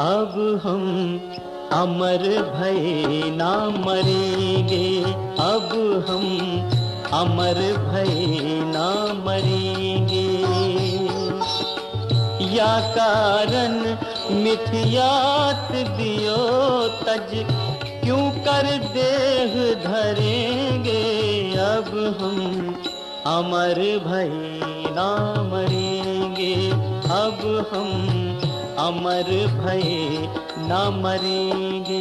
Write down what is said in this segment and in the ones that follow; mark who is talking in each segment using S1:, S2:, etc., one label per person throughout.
S1: अब हम अमर भय ना मरेंगे, अब हम अमर भय ना मरेंगे। या कारण मिथियात दियो तज, क्यों कर देह धरेंगे। अब हम अमर भय ना मरेंगे, अब हम अमर भय न मरेंगे।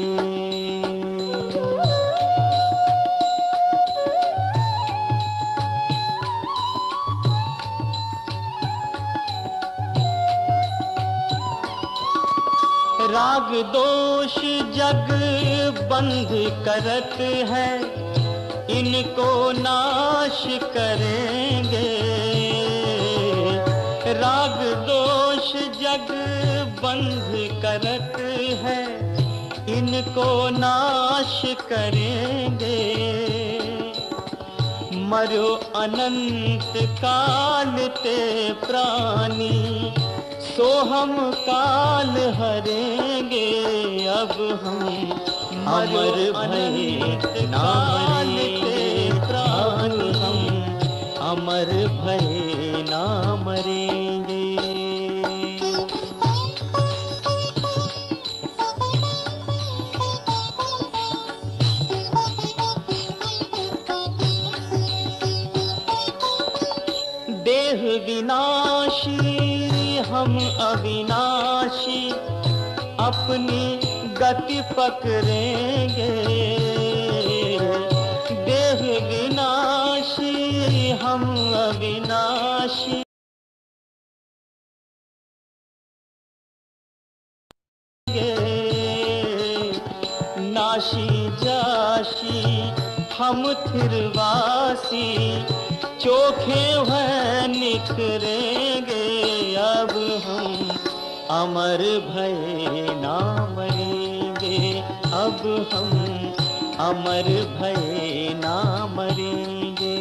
S1: राग दोष जग बंध करत है, इनको नाश करेंगे। राग दोष जग बंध करत है, इनको नाश करेंगे। मरो अनंत काल ते प्राणी, सो हम काल हरेंगे। अब हम अमर भय ना मरेंगे, अब हम अमर भय ना मरेंगे। देह विनाशी हम अविनाशी, अपनी गति पकड़ेंगे। देह विनाशी हम अविनाशी, नाशी जाशी हम थिरवासी, चोखे वह निखरेंगे। अब हम अमर भय ना मरेंगे, अब हम अमर भय ना मरेंगे।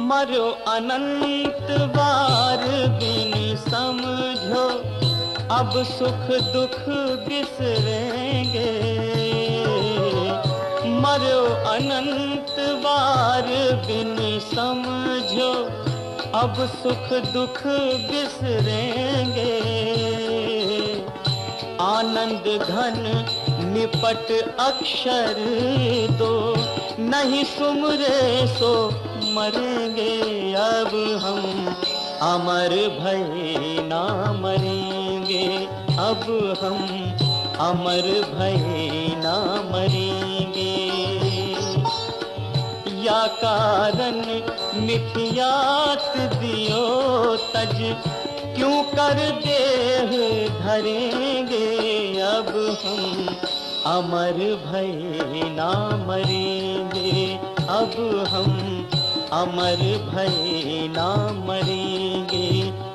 S1: मरो अनंत बार बिन समझो, अब सुख दुख बिसरेंगे। मरो अनंत बार बिन समझो, अब सुख दुख बिसरेंगे। आनंद घन निपट अक्षर दो, नहीं सुमरे सो मरेंगे अब हम, अमर भय ना मरेंगे अब हम, अमर भय ना मरेंगे। या कारण मिथियात दियो तज, क्यों कर देह धरेंगे अब हम, अमर भय ना मरेंगे अब हम, अमर भय ना मरेंगे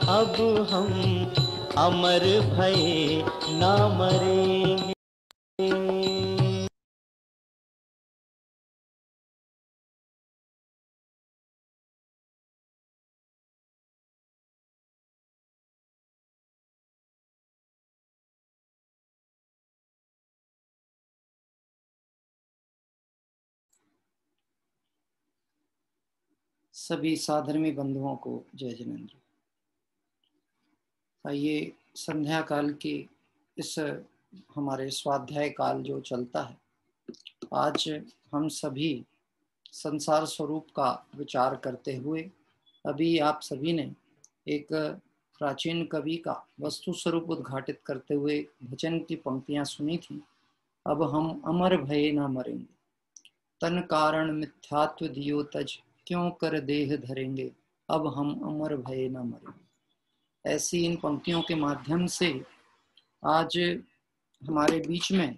S1: अब हम, अमर भय ना मरेंगे।
S2: सभी साधर्मी बंधुओं को जय जिनेन्द्र। आइए संध्या काल की इस हमारे स्वाध्याय काल जो चलता है, आज हम सभी संसार स्वरूप का विचार करते हुए, अभी आप सभी ने एक प्राचीन कवि का वस्तु स्वरूप उद्घाटित करते हुए भजन की पंक्तियां सुनी थी। अब हम अमर भय न मरेंगे, तन कारण मिथ्यात्व दियो तज, क्यों कर देह धरेंगे अब हम अमर भय न मरेंगे। ऐसी इन पंक्तियों के माध्यम से आज हमारे बीच में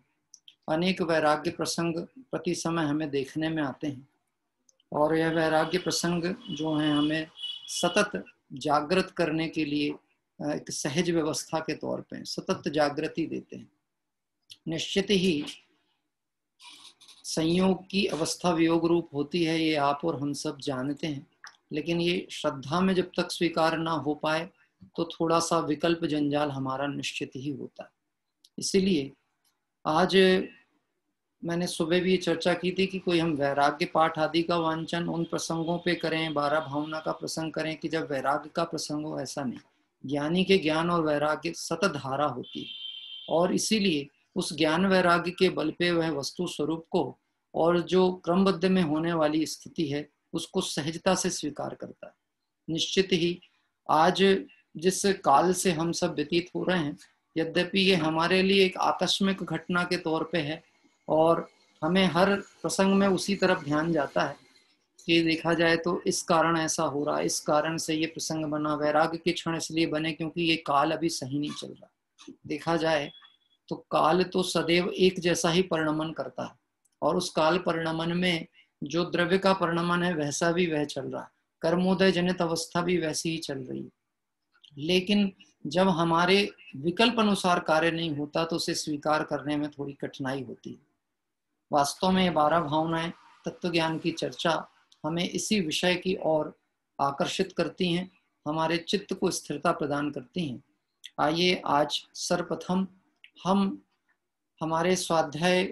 S2: अनेक वैराग्य प्रसंग प्रति समय हमें देखने में आते हैं, और यह वैराग्य प्रसंग जो है हमें सतत जागृत करने के लिए एक सहज व्यवस्था के तौर पे सतत जागृति देते हैं। निश्चित ही संयोग की अवस्था वियोग रूप होती है, ये आप और हम सब जानते हैं, लेकिन ये श्रद्धा में जब तक स्वीकार ना हो पाए तो थोड़ा सा विकल्प जंजाल हमारा निश्चित ही होता है। इसीलिए आज मैंने सुबह भी चर्चा की थी कि कोई हम वैराग्य पाठ आदि का वांचन उन प्रसंगों पे करें, 12 भावना का प्रसंग करें कि जब वैराग्य का प्रसंग हो, ऐसा नहीं। ज्ञानी के ज्ञान और वैराग्य सतत धारा होती है, और इसीलिए उस ज्ञान वैराग्य के बल पे वह वस्तु स्वरूप को और जो क्रमबद्ध में होने वाली स्थिति है उसको सहजता से स्वीकार करता है। निश्चित ही आज जिस काल से हम सब व्यतीत हो रहे हैं, यद्यपि ये हमारे लिए एक आकस्मिक घटना के तौर पे है, और हमें हर प्रसंग में उसी तरफ ध्यान जाता है कि देखा जाए तो इस कारण ऐसा हो रहा है, इस कारण से ये प्रसंग बना, वैराग्य के क्षण इसलिए बने क्योंकि ये काल अभी सही नहीं चल रहा। देखा जाए तो काल तो सदैव एक जैसा ही परिणमन करता है, और उस काल परिणमन में जो द्रव्य का परिणमन है वैसा भी वह चल रहा है, कर्मोदय जनित अवस्था भी वैसी ही चल रही है। लेकिन जब हमारे विकल्प अनुसार कार्य नहीं होता तो उसे स्वीकार करने में थोड़ी कठिनाई होती है। वास्तव में 12 भावनाएं तत्व ज्ञान की चर्चा हमें इसी विषय की ओर आकर्षित करती हैं, हमारे चित्त को स्थिरता प्रदान करती हैं। आइए आज सर्वप्रथम हम हमारे स्वाध्याय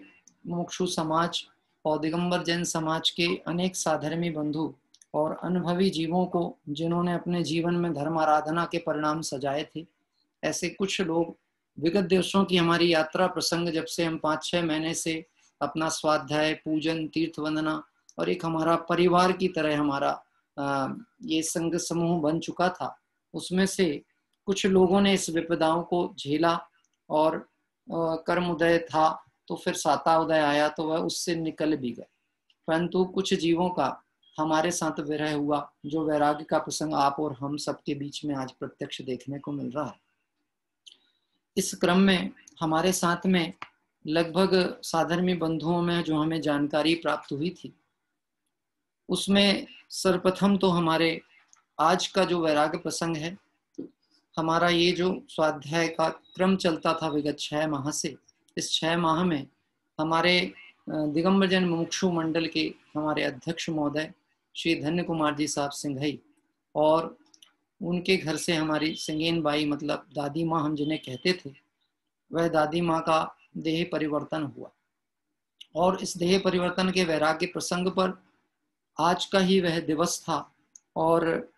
S2: मुमुक्षु समाज और दिगंबर जैन समाज के अनेक साधर्मी बंधु और अनुभवी जीवों को, जिन्होंने अपने जीवन में धर्म आराधना के परिणाम सजाए थे, ऐसे कुछ लोग विगत दिवसों की हमारी यात्रा प्रसंग, जब से हम 5-6 महीने से अपना स्वाध्याय, पूजन, तीर्थ वंदना और एक हमारा परिवार की तरह हमारा ये संघ समूह बन चुका था, उसमें से कुछ लोगों ने इस विपदाओं को झेला, और कर्म उदय था तो फिर साता उदय आया तो वह उससे निकल भी गए। परंतु कुछ जीवों का हमारे साथ विरह हुआ, जो वैराग्य का प्रसंग आप और हम सबके बीच में आज प्रत्यक्ष देखने को मिल रहा है। इस क्रम में हमारे साथ में लगभग साधर्मी बंधुओं में जो हमें जानकारी प्राप्त हुई थी, उसमें सर्वप्रथम तो हमारे आज का जो वैराग्य प्रसंग है, हमारा ये जो स्वाध्याय का क्रम चलता था विगत 6 माह से, इस 6 माह में हमारे दिगंबर जैन मुमुक्षु मंडल के हमारे अध्यक्ष महोदय श्री धन्य कुमार जी साहब सिंघई, और उनके घर से हमारी सिंगेन बाई, मतलब दादी माँ हम जिन्हें कहते थे, वह दादी माँ का देह परिवर्तन हुआ। और इस देह परिवर्तन के वैराग्य प्रसंग पर आज का ही वह दिवस था, और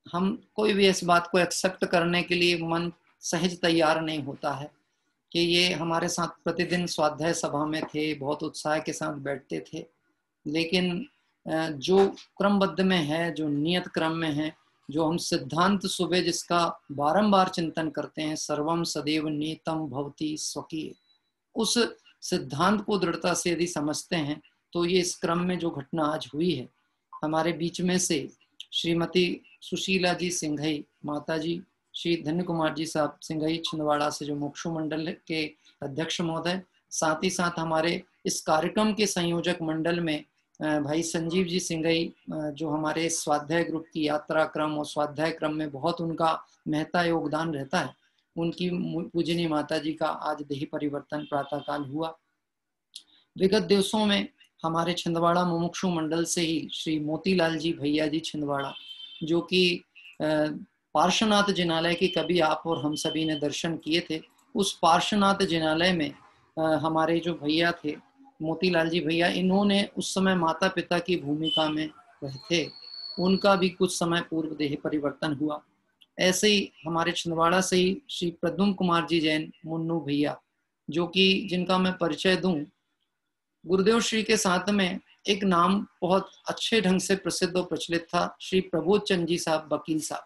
S2: हम कोई भी इस बात को एक्सेप्ट करने के लिए मन सहज तैयार नहीं होता है कि ये हमारे साथ प्रतिदिन स्वाध्याय सभा में थे, बहुत उत्साह के साथ बैठते थे, लेकिन जो क्रमबद्ध में है, जो नियत क्रम में है, जो हम सिद्धांत सुबह जिसका बारंबार चिंतन करते हैं, सर्वम सदैव नियतम भवति स्वकीय, उस सिद्धांत को दृढ़ता से यदि समझते हैं तो ये इस क्रम में जो घटना आज हुई है, हमारे बीच में से श्रीमती सुशीला जी सिंघई माता जी, श्री धन्य कुमार जी साहब सिंघई छिंदवाड़ा से जो मुक्षु मंडल के अध्यक्ष महोदय, साथ ही साथ हमारे इस कार्यक्रम के संयोजक मंडल में भाई संजीव जी सिंघई, जो हमारे स्वाध्याय ग्रुप की यात्रा क्रम और स्वाध्याय क्रम में बहुत उनका महता योगदान रहता है, उनकी पूजनीय माता जी का आज देह परिवर्तन प्रातःकाल हुआ। विगत दिवसों में हमारे छिंदवाड़ा मुमुक्षु मंडल से ही श्री मोतीलाल जी भैया जी छिंदवाड़ा, जो कि पार्श्वनाथ जिनालय की कभी आप और हम सभी ने दर्शन किए थे, उस पार्श्वनाथ जिनालय में हमारे जो भैया थे मोतीलाल जी भैया, इन्होंने उस समय माता पिता की भूमिका में रहे थे, उनका भी कुछ समय पूर्व देह परिवर्तन हुआ। ऐसे ही हमारे छिंदवाड़ा से ही श्री प्रद्युम्न कुमार जी जैन मुन्नू भैया, जो कि जिनका मैं परिचय दूं, गुरुदेव श्री के साथ में एक नाम बहुत अच्छे ढंग से प्रसिद्ध और प्रचलित था, श्री प्रबोध चंद जी साहब वकील साहब,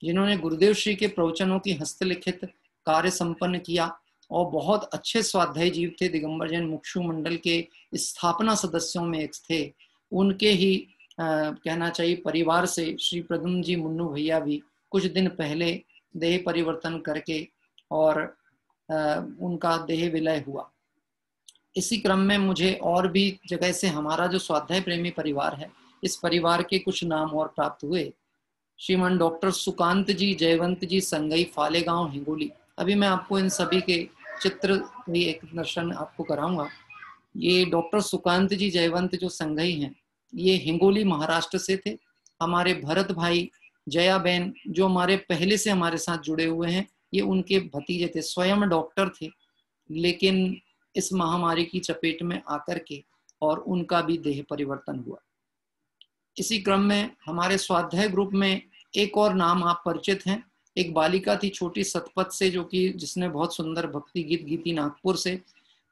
S2: जिन्होंने गुरुदेव श्री के प्रवचनों की हस्तलिखित कार्य संपन्न किया और बहुत अच्छे स्वाध्यायी जीव थे। दिगंबर जैन मुक्षु मंडल के स्थापना सदस्यों में एक थे। उनके ही कहना चाहिए परिवार से श्री प्रद्युम्न जी मुन्नू भैया भी कुछ दिन पहले देह परिवर्तन करके और उनका देह विलय हुआ। इसी क्रम में मुझे और भी जगह से हमारा जो स्वाध्याय प्रेमी परिवार है, इस परिवार के कुछ नाम और प्राप्त हुए। श्रीमान डॉक्टर सुकांत जी जयवंत जी संगई फालेगांव हिंगोली, अभी मैं आपको इन सभी के चित्र भी एक दर्शन आपको कराऊंगा। ये डॉक्टर सुकांत जी जयवंत जो संगई हैं, ये हिंगोली महाराष्ट्र से थे। हमारे भरत भाई जया बहन जो हमारे पहले से हमारे साथ जुड़े हुए हैं, ये उनके भतीजे थे, स्वयं डॉक्टर थे, लेकिन इस महामारी की चपेट में आकर के और उनका भी देह परिवर्तन हुआ। इसी क्रम में हमारे स्वाध्याय ग्रुप में एक और नाम आप परिचित हैं, एक बालिका थी छोटी सतपथ से, जो कि जिसने बहुत सुंदर भक्ति गीत गीती नागपुर से,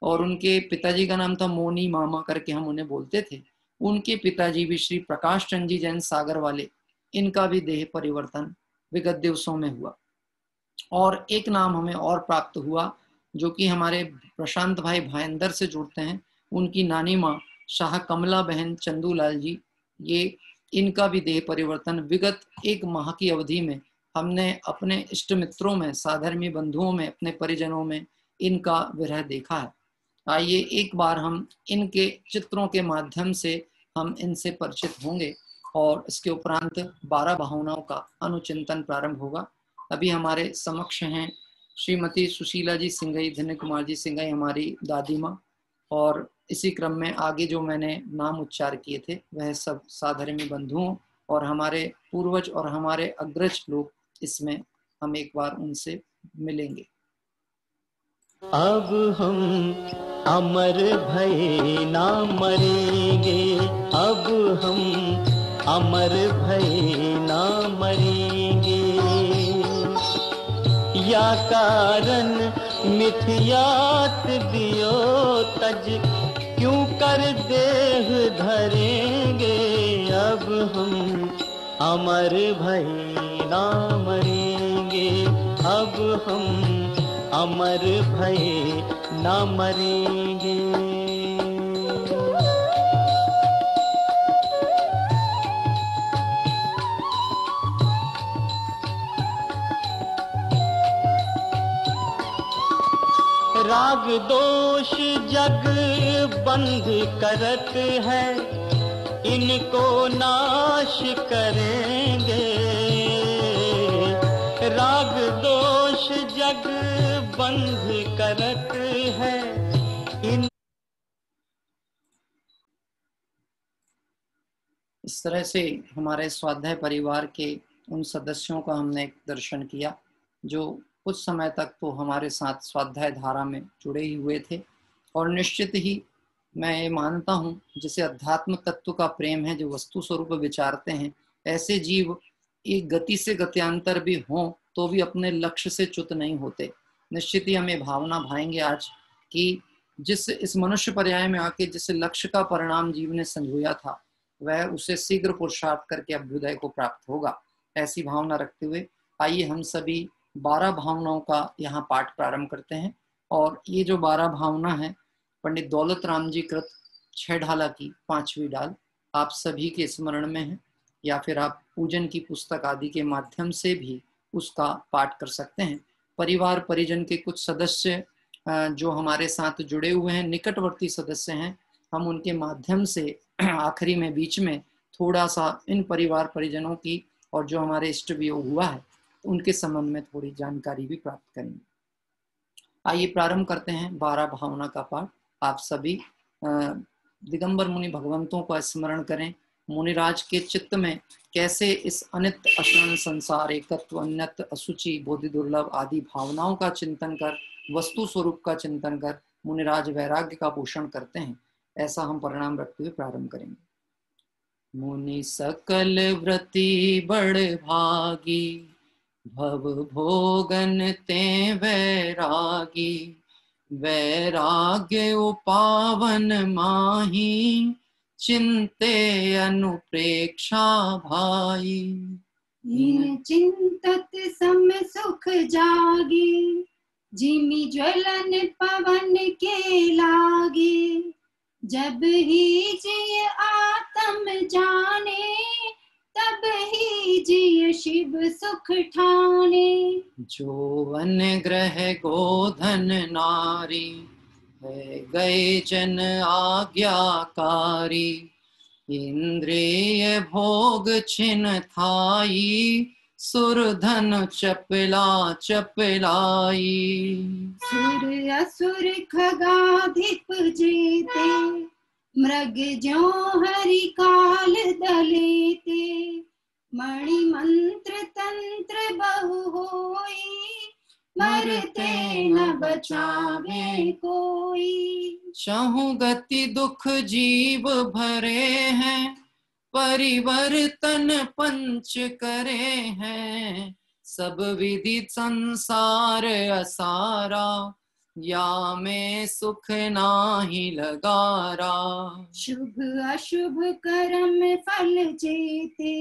S2: और उनके पिताजी का नाम था मोनी मामा करके हम उन्हें बोलते थे। उनके पिताजी भी श्री प्रकाश चंद जी जैन सागर वाले, इनका भी देह परिवर्तन विगत दिवसों में हुआ। और एक नाम हमें और प्राप्त हुआ, जो कि हमारे प्रशांत भाई भाईंदर से जुड़ते हैं, उनकी नानी माँ शाह कमला बहन चंदूलाल जी, ये इनका भी देह परिवर्तन विगत एक माह की अवधि में हमने अपने इष्ट मित्रों में, साधर्मी बंधुओं में, अपने परिजनों में इनका विरह देखा है। आइए एक बार हम इनके चित्रों के माध्यम से हम इनसे परिचित होंगे और इसके उपरांत 12 भावनाओं का अनुचिंतन प्रारंभ होगा। अभी हमारे समक्ष हैं श्रीमती सुशीला जी सिंघई, धन्य कुमार जी सिंघई हमारी दादी माँ, और इसी क्रम में आगे जो मैंने नाम उच्चार किए थे वह सब साधर्मी बंधुओं और हमारे पूर्वज और हमारे अग्रज लोग, इसमें हम एक बार उनसे मिलेंगे।
S1: अब हम अमर भये ना मरेंगे, अब हम अमर भये ना मरेंगे, या कारण मिथ्यात दियो तज क्यों कर देह धरेंगे, अब हम अमर भये ना मरेंगे, अब हम अमर भये ना मरेंगे। राग दोष जग बंध करत है, इनको नाश करेंगे, राग दोष जग बंध करत है इन।
S2: इस तरह से हमारे स्वाध्याय परिवार के उन सदस्यों का हमने एक दर्शन किया, जो कुछ समय तक तो हमारे साथ स्वाध्याय धारा में जुड़े ही हुए थे। और निश्चित ही मैं ये मानता हूँ, जिसे अध्यात्म तत्व का प्रेम है, जो वस्तु स्वरूप विचारते हैं, ऐसे जीव एक गति से गत्यांतर भी हों तो भी अपने लक्ष्य से च्युत नहीं होते। निश्चित ही हमें भावना भाएंगे आज कि जिस इस मनुष्य पर्याय में आके जिस लक्ष्य का परिणाम जीव ने संजोया था वह उसे शीघ्र पुरुषार्थ करके अभ्युदय को प्राप्त होगा। ऐसी भावना रखते हुए आइए हम सभी 12 भावनाओं का यहाँ पाठ प्रारंभ करते हैं। और ये जो 12 भावना है पंडित दौलत राम जी कृत 6 ढाला की 5वीं डाल आप सभी के स्मरण में है, या फिर आप पूजन की पुस्तक आदि के माध्यम से भी उसका पाठ कर सकते हैं। परिवार परिजन के कुछ सदस्य जो हमारे साथ जुड़े हुए हैं, निकटवर्ती सदस्य हैं, हम उनके माध्यम से आखिरी में बीच में थोड़ा सा इन परिवार परिजनों की और जो हमारे इष्ट वियोग हुआ है उनके संबंध में थोड़ी जानकारी भी प्राप्त करेंगे। आइए प्रारंभ करते हैं 12 भावना का पाठ। आप सभी दिगंबर मुनि भगवंतों का स्मरण करें। मुनिराज के चित्त में कैसे इस अनित्य अशरण संसार, एकत्व, अन्यत, असुचि, बोधि दुर्लभ आदि भावनाओं का चिंतन कर, वस्तु स्वरूप का चिंतन कर मुनिराज वैराग्य का पोषण करते हैं, ऐसा हम परिणाम रखते हुए प्रारंभ करेंगे। मुनि सकल व्रति बड़ भागी, भव भोगन ते वैरागी, वैराग्य उपावन माही, चिंते अनुप्रेक्षा भाई।
S3: इन चिंतत सम सुख जागी, जिमि ज्वलन पवन के लागे, जब ही जिय आत्म जाने, तब ही जिय शिव सुख ठाने।
S2: जो वन ग्रह गोधन नारी, है गए जन आज्ञाकारी, इंद्रिय भोग छिन थाई, सुरधन चपला चपलाई।
S3: सुर असुर खगाधिप जेते, मृग ज्यों हरि काल दलेते, मणि मंत्र तंत्र बहु होई, मरते न बचावे कोई।
S2: चहु गति दुख जीव भरे हैं, परिवर्तन पंच करे हैं, सब विधि संसार असारा, या में सुख नाही लगारा।
S3: शुभ अशुभ कर्म फल जेते,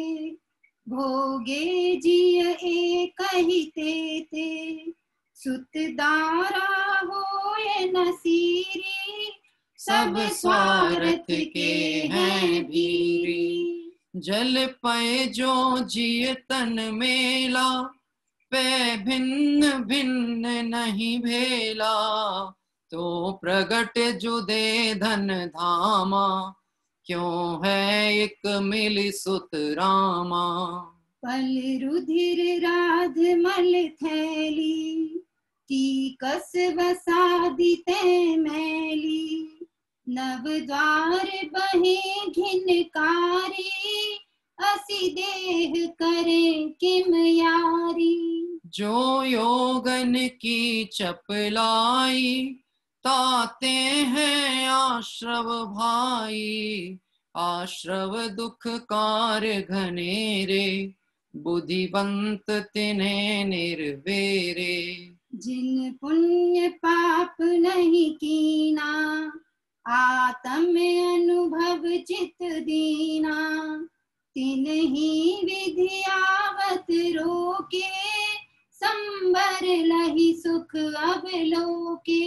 S3: भोगे जिय एक ही तेते, सुत दारा होए नसीरी, सब स्वार्थ के हैं भीरी।
S2: जल पय जो जिय तन मेला, पे भिन्न भिन्न नहीं भेला, तो प्रगट जुदे धन धामा, क्यों है एक मिल सुत रामा।
S3: पल रुधिर राध मल थैली, टीकस वसादी ते मैली, नव द्वार बहे घिनकारी, असी देह करे किम यारी।
S2: जो योगन की चपलाई, ताते हैं आश्रव भाई, आश्रव दुख कार घनेरे, बुद्धिवंत तिन्हें निर्वेरे।
S3: जिन पुण्य पाप नहीं कीना, आत्म अनुभव चित दीना, तिन्ही विधि आवत रोके, संबर लही सुख अवलोके।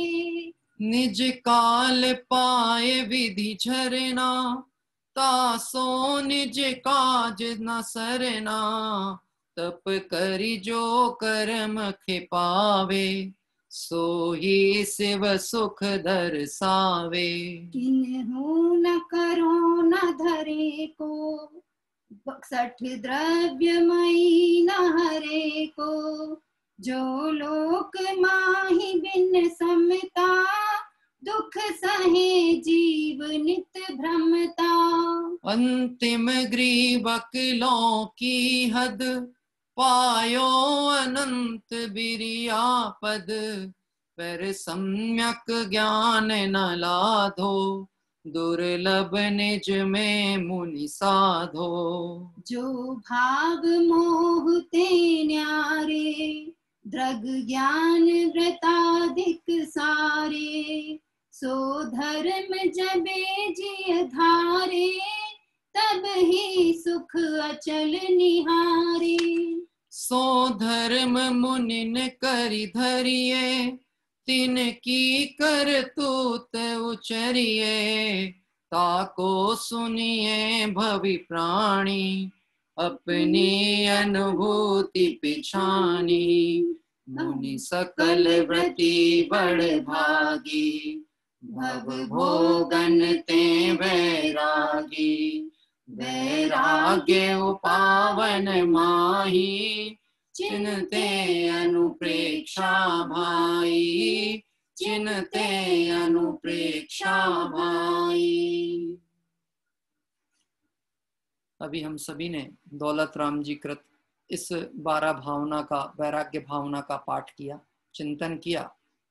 S2: निज काल पाए विधि झरना, तासो निज काज न सरना, तप करी जो कर्म खिपावे, सो ही शिव सुख दर्शावे।
S3: किन्हु न करो न धरे को, 61 द्रव्य मई न हरे को, जो लोक माही बिन समता, दुख सहे जीव नित भ्रमता।
S2: अंतिम ग्रीवक लो की हद, पायो अनंत बिरियापद, पर सम्यक ज्ञान न लाधो, दुर्लभ निज में मुनि साधो।
S3: जो भाव मोह ते न्यारे, दृग ज्ञान व्रताधिक सारे, सो धर्म जबे जिय धारे, तब ही सुख अचल निहारे।
S2: सो धर्म मुनिन करि धरिए, तिन की करतूत उचरिए, ताको सुनिए भवि प्राणी, अपनी अनुभूति पिछानी। मुनि सकल व्रति बड़ भागी, भव भोगन ते वैरागी। वैराग्य उपावन माही, चिन्हते अनुप्रेक्षा भाई, चिन्हते अनुप्रेक्षा भाई। अभी हम सभी ने दौलत राम जी कृत इस 12 भावना का, वैराग्य भावना का पाठ किया, चिंतन किया।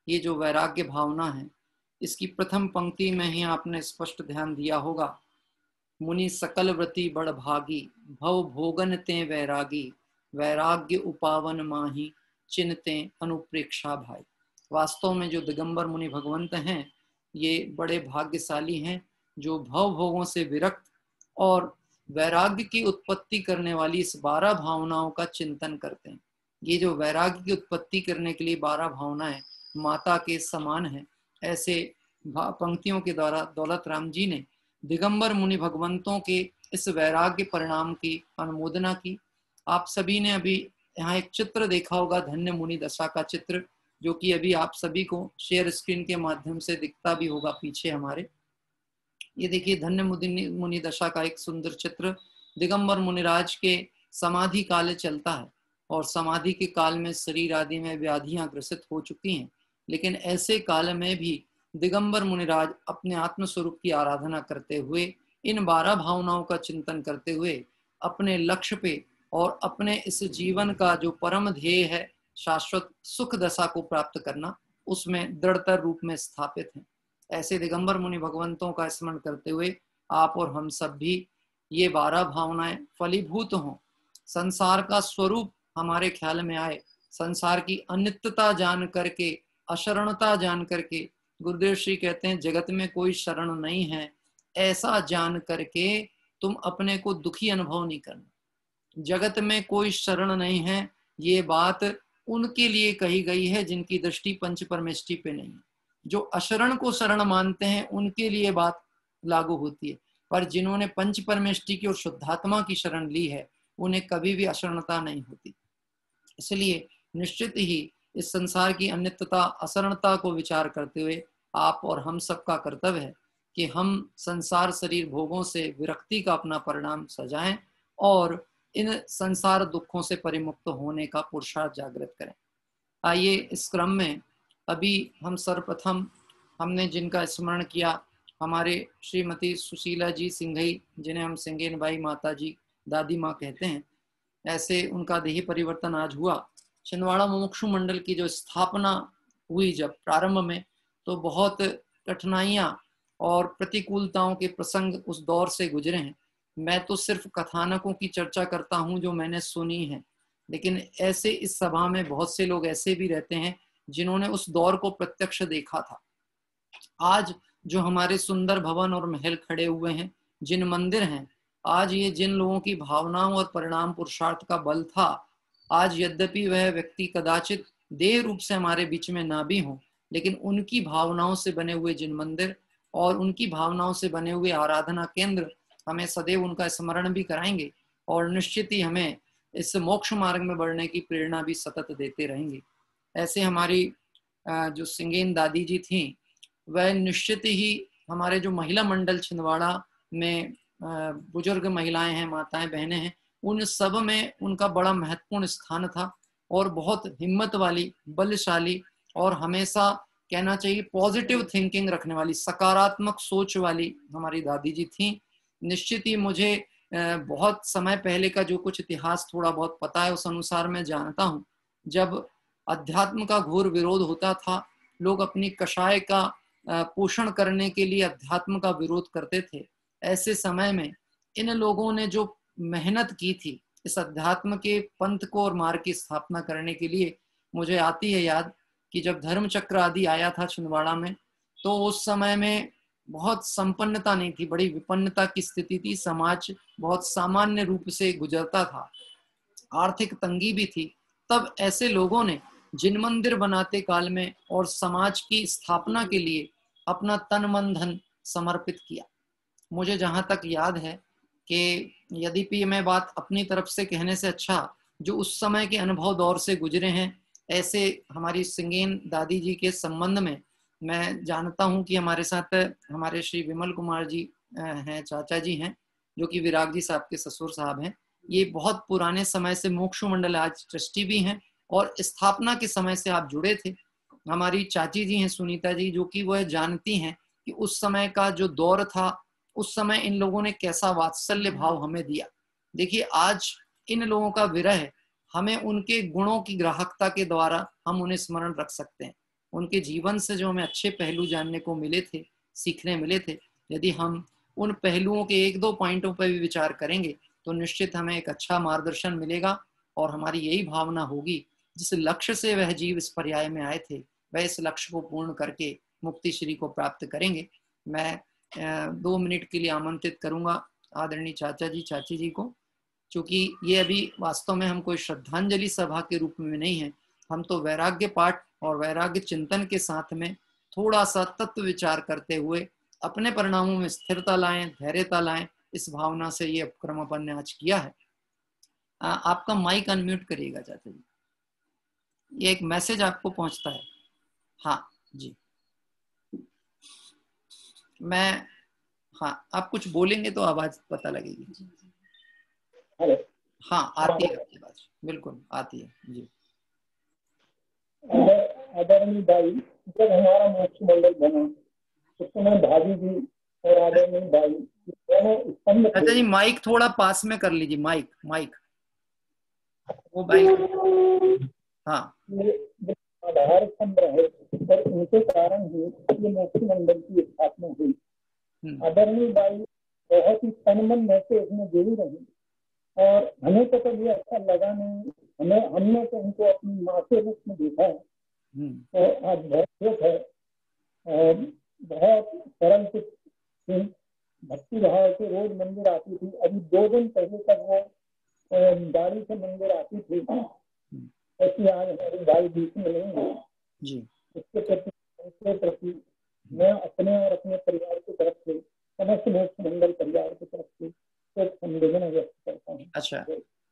S2: ये जो वैराग्य भावना है, इसकी प्रथम पंक्ति में ही आपने स्पष्ट ध्यान दिया होगा, मुनि सकल व्रति बड़ भागी, भव भोगन ते वैरागी। वैराग्य उपावन माही, चिन्हते अनुप्रेक्षा भाई। वास्तव में जो दिगंबर मुनि भगवंत हैं, ये बड़े भाग्यशाली हैं, जो भव भोगों से विरक्त और वैराग्य की उत्पत्ति करने वाली इस 12 भावनाओं का चिंतन करते हैं। ये जो वैराग्य की उत्पत्ति करने के लिए 12 भावनाएं माता के समान हैं, ऐसे पंक्तियों के द्वारा दौलत राम जी ने दिगंबर मुनि भगवंतों के इस वैराग्य परिणाम की अनुमोदना की। आप सभी ने अभी यहाँ एक चित्र देखा होगा, धन्य मुनि दशा का चित्र, जो कि अभी आप सभी को शेयर स्क्रीन के माध्यम से दिखता भी होगा पीछे हमारे। ये देखिए, धन्य मुनि दशा का एक सुंदर चित्र दिगंबर मुनिराज के समाधि काल चलता है, और समाधि के काल में शरीर आदि में व्याधियां ग्रसित हो चुकी हैं, लेकिन ऐसे काल में भी दिगंबर मुनिराज अपने आत्म स्वरूप की आराधना करते हुए, इन 12 भावनाओं का चिंतन करते हुए अपने लक्ष्य पे और अपने इस जीवन का जो परम ध्येय है, शाश्वत सुख दशा को प्राप्त करना, उसमें दृढ़तर रूप में स्थापित हैं। ऐसे दिगंबर मुनि भगवंतों का स्मरण करते हुए आप और हम सब भी ये 12 भावनाएं फलीभूत हों, संसार का स्वरूप हमारे ख्याल में आए, संसार की अनित्यता जान करके, अशरणता जान करके, गुरुदेव श्री कहते हैं जगत में कोई शरण नहीं है, ऐसा जान करके तुम अपने को दुखी अनुभव नहीं करना। जगत में कोई शरण नहीं है, ये बात उनके लिए कही गई है जिनकी दृष्टि पंच परमेष्टि पे नहीं है। जो अशरण को शरण मानते हैं उनके लिए बात लागू होती है, पर जिन्होंने पंच परमेष्टि की और शुद्धात्मा की शरण ली है, उन्हें कभी भी अशरणता नहीं होती। इसलिए निश्चित ही इस संसार की अनित्यता, अशरणता को विचार करते हुए आप और हम सबका कर्तव्य है कि हम संसार शरीर भोगों से विरक्ति का अपना परिणाम सजाएं और इन संसार दुखों से परिमुक्त होने का पुरुषार्थ जागृत करें। आइए इस क्रम में अभी हम सर्वप्रथम हमने जिनका स्मरण किया, हमारे श्रीमती सुशीला जी सिंघई, जिन्हें हम सिंगेन बाई माता जी, दादी माँ कहते हैं, ऐसे उनका देही परिवर्तन आज हुआ। छिंदवाड़ा मुमुक्षु मंडल की जो स्थापना हुई जब प्रारंभ में, तो बहुत कठिनाइयाँ और प्रतिकूलताओं के प्रसंग उस दौर से गुजरे हैं। मैं तो सिर्फ कथानकों की चर्चा करता हूँ जो मैंने सुनी है, लेकिन ऐसे इस सभा में बहुत से लोग ऐसे भी रहते हैं जिन्होंने उस दौर को प्रत्यक्ष देखा था। आज जो हमारे सुंदर भवन और महल खड़े हुए हैं, जिन मंदिर हैं, आज ये जिन लोगों की भावनाओं और परिणाम पुरुषार्थ का बल था, आज यद्यपि वह व्यक्ति कदाचित देह रूप से हमारे बीच में ना भी हो, लेकिन उनकी भावनाओं से बने हुए जिन मंदिर और उनकी भावनाओं से बने हुए आराधना केंद्र हमें सदैव उनका स्मरण भी कराएंगे और निश्चित ही हमें इस मोक्ष मार्ग में बढ़ने की प्रेरणा भी सतत देते रहेंगे। ऐसे हमारी जो सिंगेन दादी जी थी, वह निश्चित ही हमारे जो महिला मंडल छिंदवाड़ा में बुजुर्ग महिलाएं हैं, माताएं, बहनें हैं, उन सब में उनका बड़ा महत्वपूर्ण स्थान था और बहुत हिम्मत वाली, बलशाली और हमेशा कहना चाहिए पॉजिटिव थिंकिंग रखने वाली, सकारात्मक सोच वाली हमारी दादी जी थी। निश्चित ही मुझे बहुत समय पहले का जो कुछ इतिहास थोड़ा बहुत पता है, उस अनुसार मैं जानता हूँ, जब अध्यात्म का घोर विरोध होता था, लोग अपनी कषाय का पोषण करने के लिए अध्यात्म का विरोध करते थे। ऐसे समय में इन लोगों ने जो मेहनत की थी इस अध्यात्म के पंथ को और मार्ग की स्थापना करने के लिए, मुझे आती है याद कि जब धर्म चक्र आदि आया था छिंदवाड़ा में, तो उस समय में बहुत संपन्नता नहीं थी, बड़ी विपन्नता की स्थिति थी, समाज बहुत सामान्य रूप से गुजरता था, आर्थिक तंगी भी थी। तब ऐसे लोगों ने जिन मंदिर बनाते काल में और समाज की स्थापना के लिए अपना तन मन धन समर्पित किया। मुझे जहां तक याद है कि यद्यपि मैं बात अपनी तरफ से कहने से अच्छा जो उस समय के अनुभव दौर से गुजरे हैं, ऐसे हमारी सिंगेन दादी जी के संबंध में मैं जानता हूं कि हमारे साथ हमारे श्री विमल कुमार जी हैं, चाचा जी हैं, जो कि विराग जी साहब के ससुर साहब हैं। ये बहुत पुराने समय से मोक्षु मंडल आज ट्रस्टी भी हैं और स्थापना के समय से आप जुड़े थे। हमारी चाची जी हैं सुनीता जी, जो कि वह जानती हैं कि उस समय का जो दौर था, उस समय इन लोगों ने कैसा वात्सल्य भाव हमें दिया। देखिए आज इन लोगों का विरह, हमें उनके गुणों की ग्राहकता के द्वारा हम उन्हें स्मरण रख सकते हैं। उनके जीवन से जो हमें अच्छे पहलू जानने को मिले थे, सीखने मिले थे, यदि हम उन पहलुओं के एक दो पॉइंटों पर भी विचार करेंगे तो निश्चित हमें एक अच्छा मार्गदर्शन मिलेगा और हमारी यही भावना होगी जिस लक्ष्य से वह जीव इस पर्याय में आए थे, वह इस लक्ष्य को पूर्ण करके मुक्ति श्री को प्राप्त करेंगे। मैं 2 मिनट के लिए आमंत्रित करूंगा आदरणीय चाचा जी चाची जी को, क्योंकि ये अभी वास्तव में हम कोई श्रद्धांजलि सभा के रूप में नहीं है, हम तो वैराग्य पाठ और वैराग्य चिंतन के साथ में थोड़ा सा तत्व विचार करते हुए अपने परिणामों में स्थिरता लाएं, धैर्यता लाएं, इस भावना से ये उपक्रम अपन ने आज किया है। आपका माइक अनम्यूट करिएगा चाचा जी, ये एक मैसेज आपको पहुंचता है। हाँ जी, हाँ आप कुछ बोलेंगे तो आवाज पता लगेगी। हाँ आती है आपकी आवाज, बिल्कुल आती है जी।
S4: आदरणीय भाई, जब हमारा मोक्ष मंडल बना उस समय भाभी जी और आदरणीय भाई दोनों स्तंभ थे।
S2: अच्छा जी माइक थोड़ा पास में कर लीजिए, माइक वो भाई। हाँ
S4: आधार स्तंभ रहे और उनके कारण ही ये मोक्ष मंडल की स्थापना हुई। आदरणीय भाई बहुत ही तन मन से इसमें जुड़ी रही और हमें तो कभी अच्छा लगा नहीं, हमने तो उनको अपनी माँ के रूप में देखा है। तो आज बहुत है, बहुत सरल कुछ थी, भक्ति भाव से रोज मंदिर आती थी। अभी 2 दिन पहले तक वो गाड़ी से मंदिर आती थी, ऐसी आज हमारी गाड़ी बीच में नहीं है जी। इसके प्रति मैं अपने और अपने परिवार की तरफ से समस्त मोक्ष मंडल परिवार की तरफ से संवेदना व्यक्त करता हूँ।
S2: अच्छा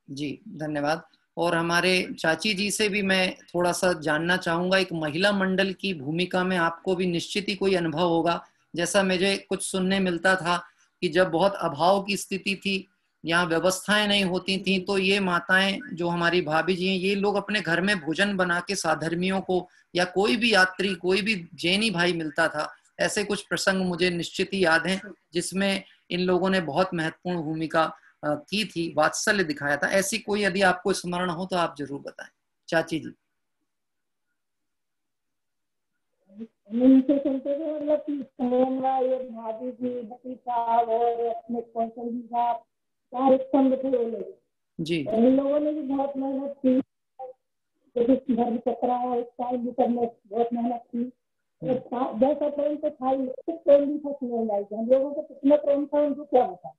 S2: जी, धन्यवाद। और हमारे चाची जी से भी मैं थोड़ा सा जानना चाहूंगा, एक महिला मंडल की भूमिका में आपको भी निश्चित ही कोई अनुभव होगा। जैसा मुझे कुछ सुनने मिलता था कि जब बहुत अभाव की स्थिति थी, यहाँ व्यवस्थाएं नहीं होती थी, तो ये माताएं जो हमारी भाभी जी हैं, ये लोग अपने घर में भोजन बना के साधर्मियों को या कोई भी यात्री, कोई भी जैनी भाई मिलता था, ऐसे कुछ प्रसंग मुझे निश्चित ही याद हैं जिसमें इन लोगों ने बहुत महत्वपूर्ण भूमिका की थी, वात्सल्य दिखाया था। ऐसी कोई यदि आपको स्मरण हो तो आप जरूर बताएं चाची जी।
S4: उनसे चलते हुए मतलब कि भाभी जी, बती साहब और अपने कौशल जी साहब, 4 स्तंभ थे वो लोग जी। इन लोगों ने भी बहुत मेहनत की, धर्म चक्रा इस टाइम भी करने बहुत मेहनत की। 10 अप्रैल को था, प्रेम भी था हम लोगों को, कितना प्रेम था उनको क्या बता।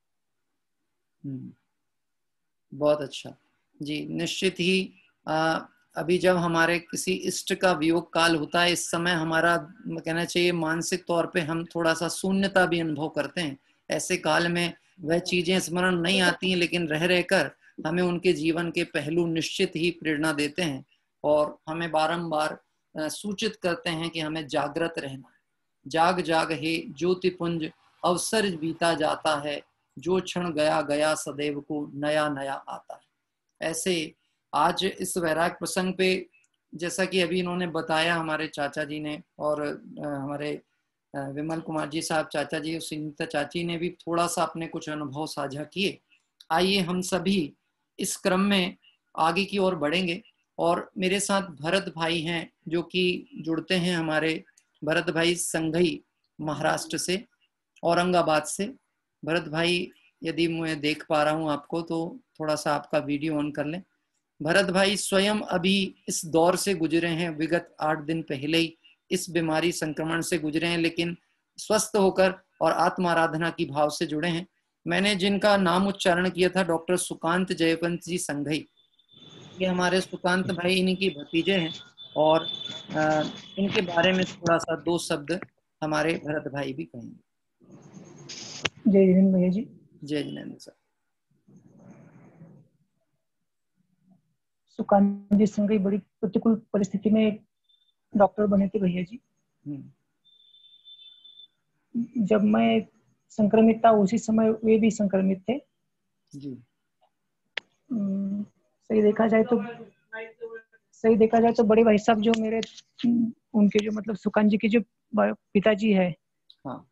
S2: बहुत अच्छा जी। निश्चित ही अभी जब हमारे किसी इष्ट का वियोग काल होता है, इस समय हमारा कहना चाहिए मानसिक तौर पे हम थोड़ा सा शून्यता भी अनुभव करते हैं। ऐसे काल में वह चीजें स्मरण नहीं आती हैं, लेकिन रह रहकर हमें उनके जीवन के पहलू निश्चित ही प्रेरणा देते हैं और हमें बारंबार सूचित करते हैं कि हमें जागृत रहना है। जाग जाग हे ज्योति पुंज, अवसर बीता जाता है, जो क्षण गया गया सदैव को नया नया आता है। ऐसे आज इस वैराग प्रसंग पे, जैसा कि अभी इन्होंने बताया हमारे चाचा जी ने और हमारे विमल कुमार जी साहब चाचा जी, सुनीता चाची ने भी थोड़ा सा अपने कुछ अनुभव साझा किए। आइए हम सभी इस क्रम में आगे की ओर बढ़ेंगे और मेरे साथ भरत भाई हैं जो कि जुड़ते हैं, हमारे भरत भाई संघई महाराष्ट्र से, औरंगाबाद से। भरत भाई यदि मैं देख पा रहा हूँ आपको तो थोड़ा सा आपका वीडियो ऑन कर लें। भरत भाई स्वयं अभी इस दौर से गुजरे हैं, विगत 8 दिन पहले ही इस बीमारी संक्रमण से गुजरे हैं, लेकिन स्वस्थ होकर और आत्माराधना की भाव से जुड़े हैं। मैंने जिनका नाम उच्चारण किया था डॉक्टर सुकांत जयवंत जी संघई, ये हमारे सुकांत भाई इन्हीं की भतीजे हैं और इनके बारे में थोड़ा सा 2 शब्द हमारे भरत भाई भी कहेंगे।
S5: जय जिनेन्द्र भैया जी।
S2: जय जिनेन्द्र सर।
S5: सुकांत जी संघई बड़ी प्रतिकूल परिस्थिति में डॉक्टर बने थे भैया जी। जब मैं संक्रमित था उसी समय वे भी संक्रमित थे
S2: जी।
S5: सही देखा जाए तो बड़े भाई साहब जो मेरे उनके जो मतलब सुकांत जी के जो पिताजी है,
S2: हाँ,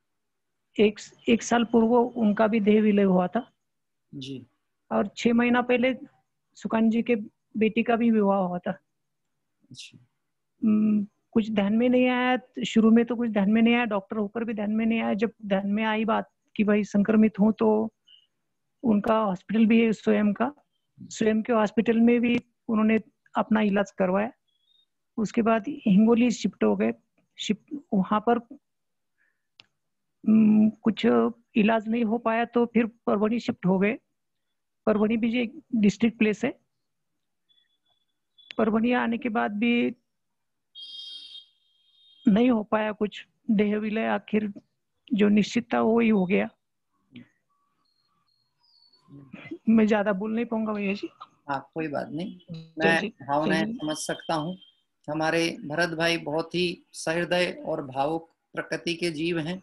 S5: एक साल पूर्व उनका भी देह विलय हुआ था
S2: जी।
S5: और 6 महीना पहले सुकांत जी के बेटी का भी विवाह हुआ था।
S2: अच्छा।
S5: कुछ ध्यान में नहीं आया शुरू में, तो कुछ ध्यान में नहीं आया, डॉक्टर होकर भी ध्यान में नहीं आया। जब ध्यान में आई बात कि भाई संक्रमित हूँ, तो उनका हॉस्पिटल भी है स्वयं के हॉस्पिटल में भी उन्होंने अपना इलाज करवाया। उसके बाद हिंगोली शिफ्ट हो गए। वहां पर कुछ इलाज नहीं हो पाया तो फिर परभणी शिफ्ट हो गए। परभणी भी एक डिस्ट्रिक्ट प्लेस है। परभणी आने के बाद भी नहीं हो पाया कुछ, देह विलय आखिर जो निश्चित था वो ही हो गया। मैं ज्यादा बोल नहीं पाऊंगा भैया जी।
S2: हाँ, कोई बात नहीं, मैं भावनाएं समझ सकता हूँ। हमारे भरत भाई बहुत ही सहृदय और भावुक प्रकृति के जीव हैं।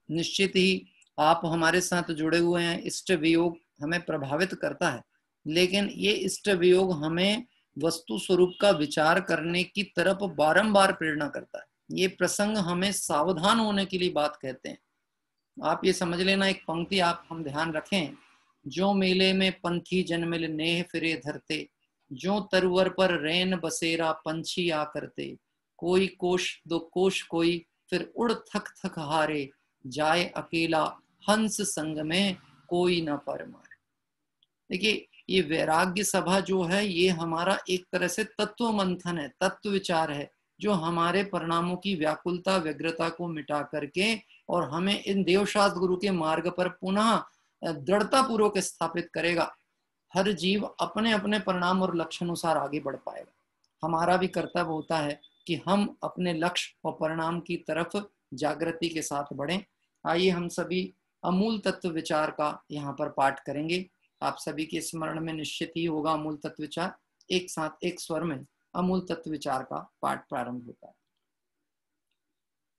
S2: निश्चित ही आप हमारे साथ जुड़े हुए हैं। इष्ट वियोग हमें प्रभावित करता है, लेकिन ये इष्ट वियोग हमें वस्तु स्वरूप का विचार करने की तरफ बारंबार प्रेरणा करता है। ये प्रसंग हमें सावधान होने के लिए बात कहते हैं। आप ये समझ लेना, एक पंक्ति आप हम ध्यान रखें, जो मेले में पंथी जन्मिल नेह फिरे धरते, जो तरवर पर रैन बसेरा पंछी आ करते, कोई कोश दो कोश कोई फिर उड़ थक थक हारे, जाए अकेला हंस संग में कोई न पर मारे। देखिए, ये वैराग्य सभा जो है ये हमारा एक तरह से तत्व मंथन है, तत्व विचार है, जो हमारे परिणामों की व्याकुलता व्यग्रता को मिटा करके और हमें इन देवशास्त्र गुरु के मार्ग पर पुनः दृढ़ता पूर्वक स्थापित करेगा। हर जीव अपने अपने परिणाम और लक्ष्य अनुसार आगे बढ़ पाएगा। हमारा भी कर्तव्य होता है कि हम अपने लक्ष्य और परिणाम की तरफ जागृति के साथ बढ़ें। आइए हम सभी अमूल तत्व विचार का यहाँ पर पाठ करेंगे। आप सभी के स्मरण में निश्चित ही होगा अमूल तत्व विचार। एक साथ एक स्वर में अमूल तत्व विचार का पाठ प्रारंभ होता है।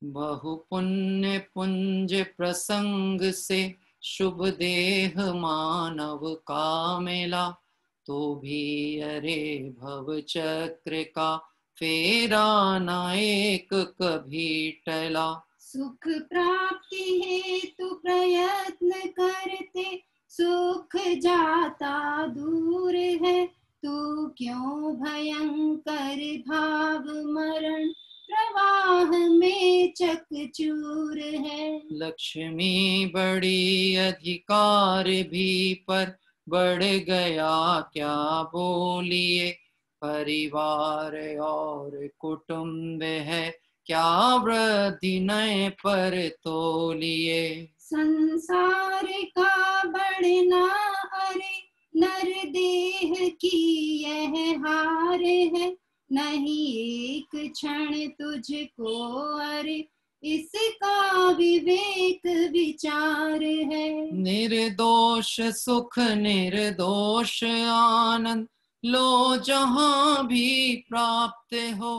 S2: बहु पुण्य पुंज प्रसंग से शुभ देह मानव का मिला, तो भी अरे भव चक्र का फेरा न एक कभी टला।
S3: सुख प्राप्ति हेतु प्रयत्न करते, सुख जाता दूर है, तू क्यों भयंकर भाव मरण प्रवाह में चकचूर है।
S2: लक्ष्मी बड़ी अधिकार भी पर बढ़ गया क्या बोलिए, परिवार और कुटुंब है क्या वृद्धि नए पर तोलिए।
S3: संसार का बढ़ना अरे नर देह की यह हार है, नहीं एक क्षण तुझको अरे इसका विवेक विचार है।
S2: निर्दोष सुख निर्दोष आनंद लो जहाँ भी प्राप्त हो,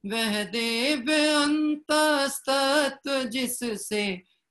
S2: वह दिव्य अंतस्तत्व जिससे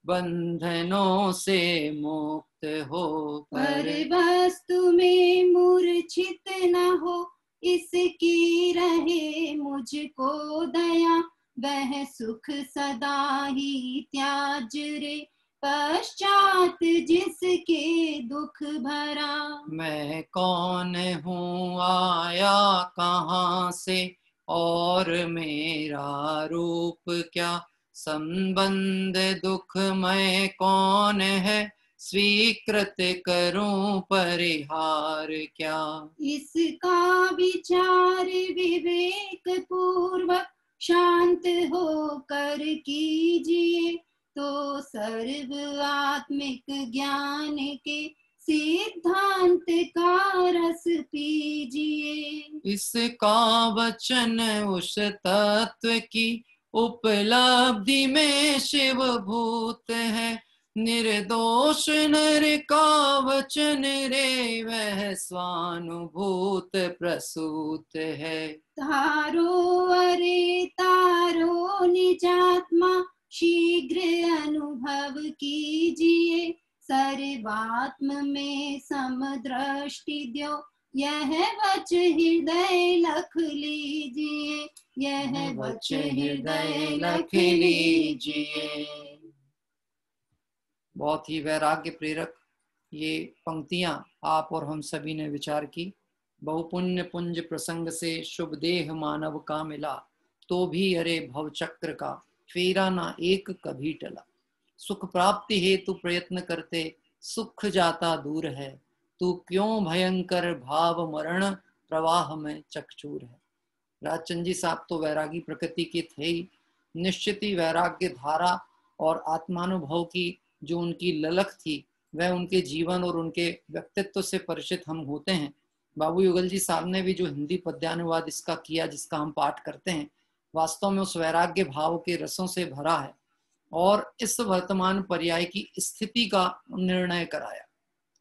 S2: बंधनों से मुक्त हो।
S3: पर वस्तु में मूर्छित न हो, इसकी रहे मुझको दया, वह सुख सदा ही त्याज रे पश्चात जिसके दुख भरा।
S2: मैं कौन हूँ आया कहाँ से और मेरा रूप क्या, संबंध दुख मैं कौन है स्वीकृत करूं परिहार क्या।
S3: इसका विचार विवेक पूर्वक शांत होकर कीजिए, तो सर्वात्मिक ज्ञान के सिद्धांत का रस पीजिए।
S2: इसका वचन उस तत्व की उपलब्धि में शिव भूत है, निर्दोष नर का वचन रे वह स्वानुभूत प्रसूत है।
S3: तारो अरे तारो निजात्मा शीघ्र अनुभव कीजिए, सर्वात्म में समदृष्टि द्यो, यह वच हृदय लख लीजिए, यह वच हृदय लख लीजिए।
S2: बहुत ही वैराग्य प्रेरक ये पंक्तियां आप और हम सभी ने विचार की। बहुपुण्य पुंज प्रसंग से शुभ देह मानव का मिला, तो भी अरे भवचक्र का फेरा ना एक कभी टला। सुख प्राप्ति हेतु प्रयत्न करते सुख जाता दूर है, तू क्यों भयंकर भाव मरण प्रवाह में चकचूर है। राजचंद जी साहब तो वैरागी प्रकृति के थे ही, निश्चित ही वैराग्य धारा और आत्मानुभव की जो उनकी ललक थी वह उनके जीवन और उनके व्यक्तित्व से परिचित हम होते हैं। बाबू युगल जी साहब ने भी जो हिंदी पद्यानुवाद इसका किया जिसका हम पाठ करते हैं, वास्तव में उस वैराग्य भाव के रसों से भरा है और इस वर्तमान पर्याय की स्थिति का निर्णय कराया।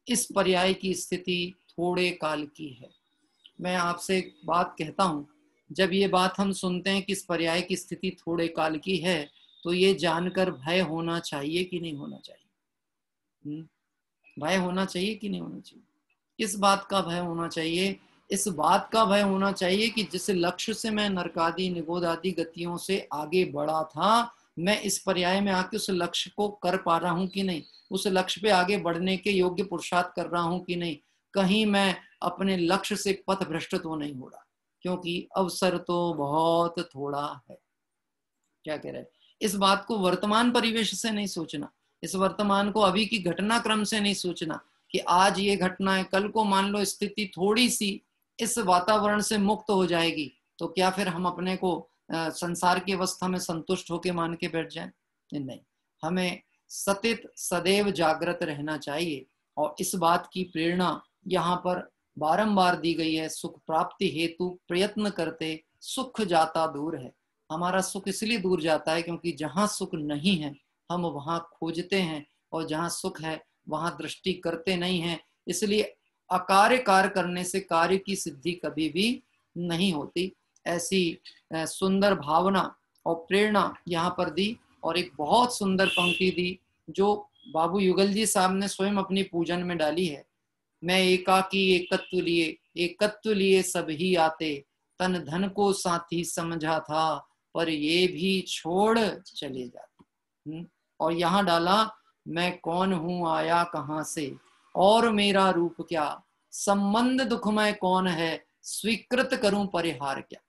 S2: इस पर्याय की स्थिति थोड़े काल की है। मैं आपसे एक बात कहता हूँ, जब ये बात हम सुनते हैं कि इस पर्याय की स्थिति थोड़े काल की है, तो ये जानकर भय होना चाहिए कि नहीं होना चाहिए? भय होना चाहिए कि नहीं होना चाहिए? इस बात का भय होना चाहिए, इस बात का भय होना चाहिए कि जिस लक्ष्य से मैं नरकादि निगोद आदि गतियों से आगे बढ़ा था, मैं इस पर्याय में आके उस लक्ष्य को कर पा रहा हूं कि नहीं, उस लक्ष्य पे आगे बढ़ने के योग्य पुरुषार्थ कर रहा हूं कि नहीं, कहीं मैं अपने लक्ष्य से पथ भ्रष्ट तो नहीं हो रहा, क्योंकि अवसर तो बहुत थोड़ा है। क्या कह रहे हैं? इस बात को वर्तमान परिवेश से नहीं सोचना, इस वर्तमान को अभी की घटनाक्रम से नहीं सोचना कि आज ये घटना है, कल को मान लो स्थिति थोड़ी सी इस वातावरण से मुक्त हो जाएगी, तो क्या फिर हम अपने को संसार की अवस्था में संतुष्ट होकर मान के बैठ जाएं? नहीं, हमें सतत सदैव जागृत रहना चाहिए। और इस बात की प्रेरणा यहाँ पर बारंबार दी गई है, सुख प्राप्ति हेतु प्रयत्न करते सुख जाता दूर है। हमारा सुख इसलिए दूर जाता है क्योंकि जहाँ सुख नहीं है हम वहाँ खोजते हैं, और जहाँ सुख है वहाँ दृष्टि करते नहीं हैं। इसलिए अकार्य कार्य करने से कार्य की सिद्धि कभी भी नहीं होती। ऐसी सुंदर भावना और प्रेरणा यहाँ पर दी। और एक बहुत सुंदर पंक्ति दी जो बाबू युगल जी साहब ने स्वयं अपनी पूजन में डाली है। मैं एकाकी एकत्व लिए सब ही आते, तन धन को साथी समझा था, पर ये भी छोड़ चले जाते। और यहाँ डाला, मैं कौन हूँ आया कहाँ से, और मेरा रूप क्या, संबंध दुखमय कौन है, स्वीकृत करूं परिहार क्या।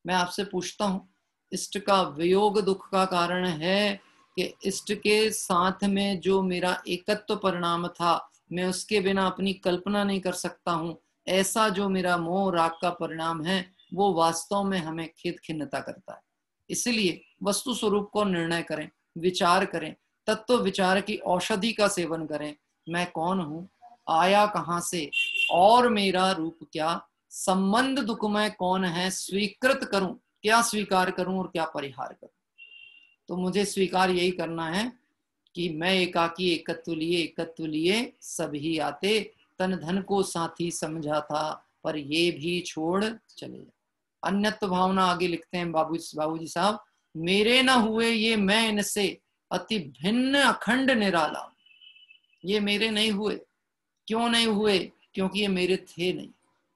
S2: मैं आपसे पूछता हूँ, इष्ट का वियोग दुख का कारण है कि इष्ट के साथ में जो मेरा एकत्व परिणाम था, मैं उसके बिना अपनी कल्पना नहीं कर सकता हूँ। ऐसा जो मेरा मोह राग का परिणाम है वो वास्तव में हमें खेद खिन्नता करता है। इसलिए वस्तु स्वरूप को निर्णय करें, विचार करें, तत्व विचार की औषधि का सेवन करें। मैं कौन हूँ, आया कहाँ से, और मेरा रूप क्या, संबंध दुखमय कौन है, स्वीकृत करूं, क्या स्वीकार करूं और क्या परिहार करूं। तो मुझे स्वीकार यही करना है कि मैं एकाकी एकत्व लिए सभी आते, तन धन को साथी समझा था, पर ये भी छोड़ चले जाए। अन्यत्व भावना आगे लिखते हैं बाबूजी साहब, मेरे न हुए ये मैं इनसे, अति भिन्न अखंड निराला। ये मेरे नहीं हुए, क्यों नहीं हुए? क्योंकि ये मेरे थे नहीं।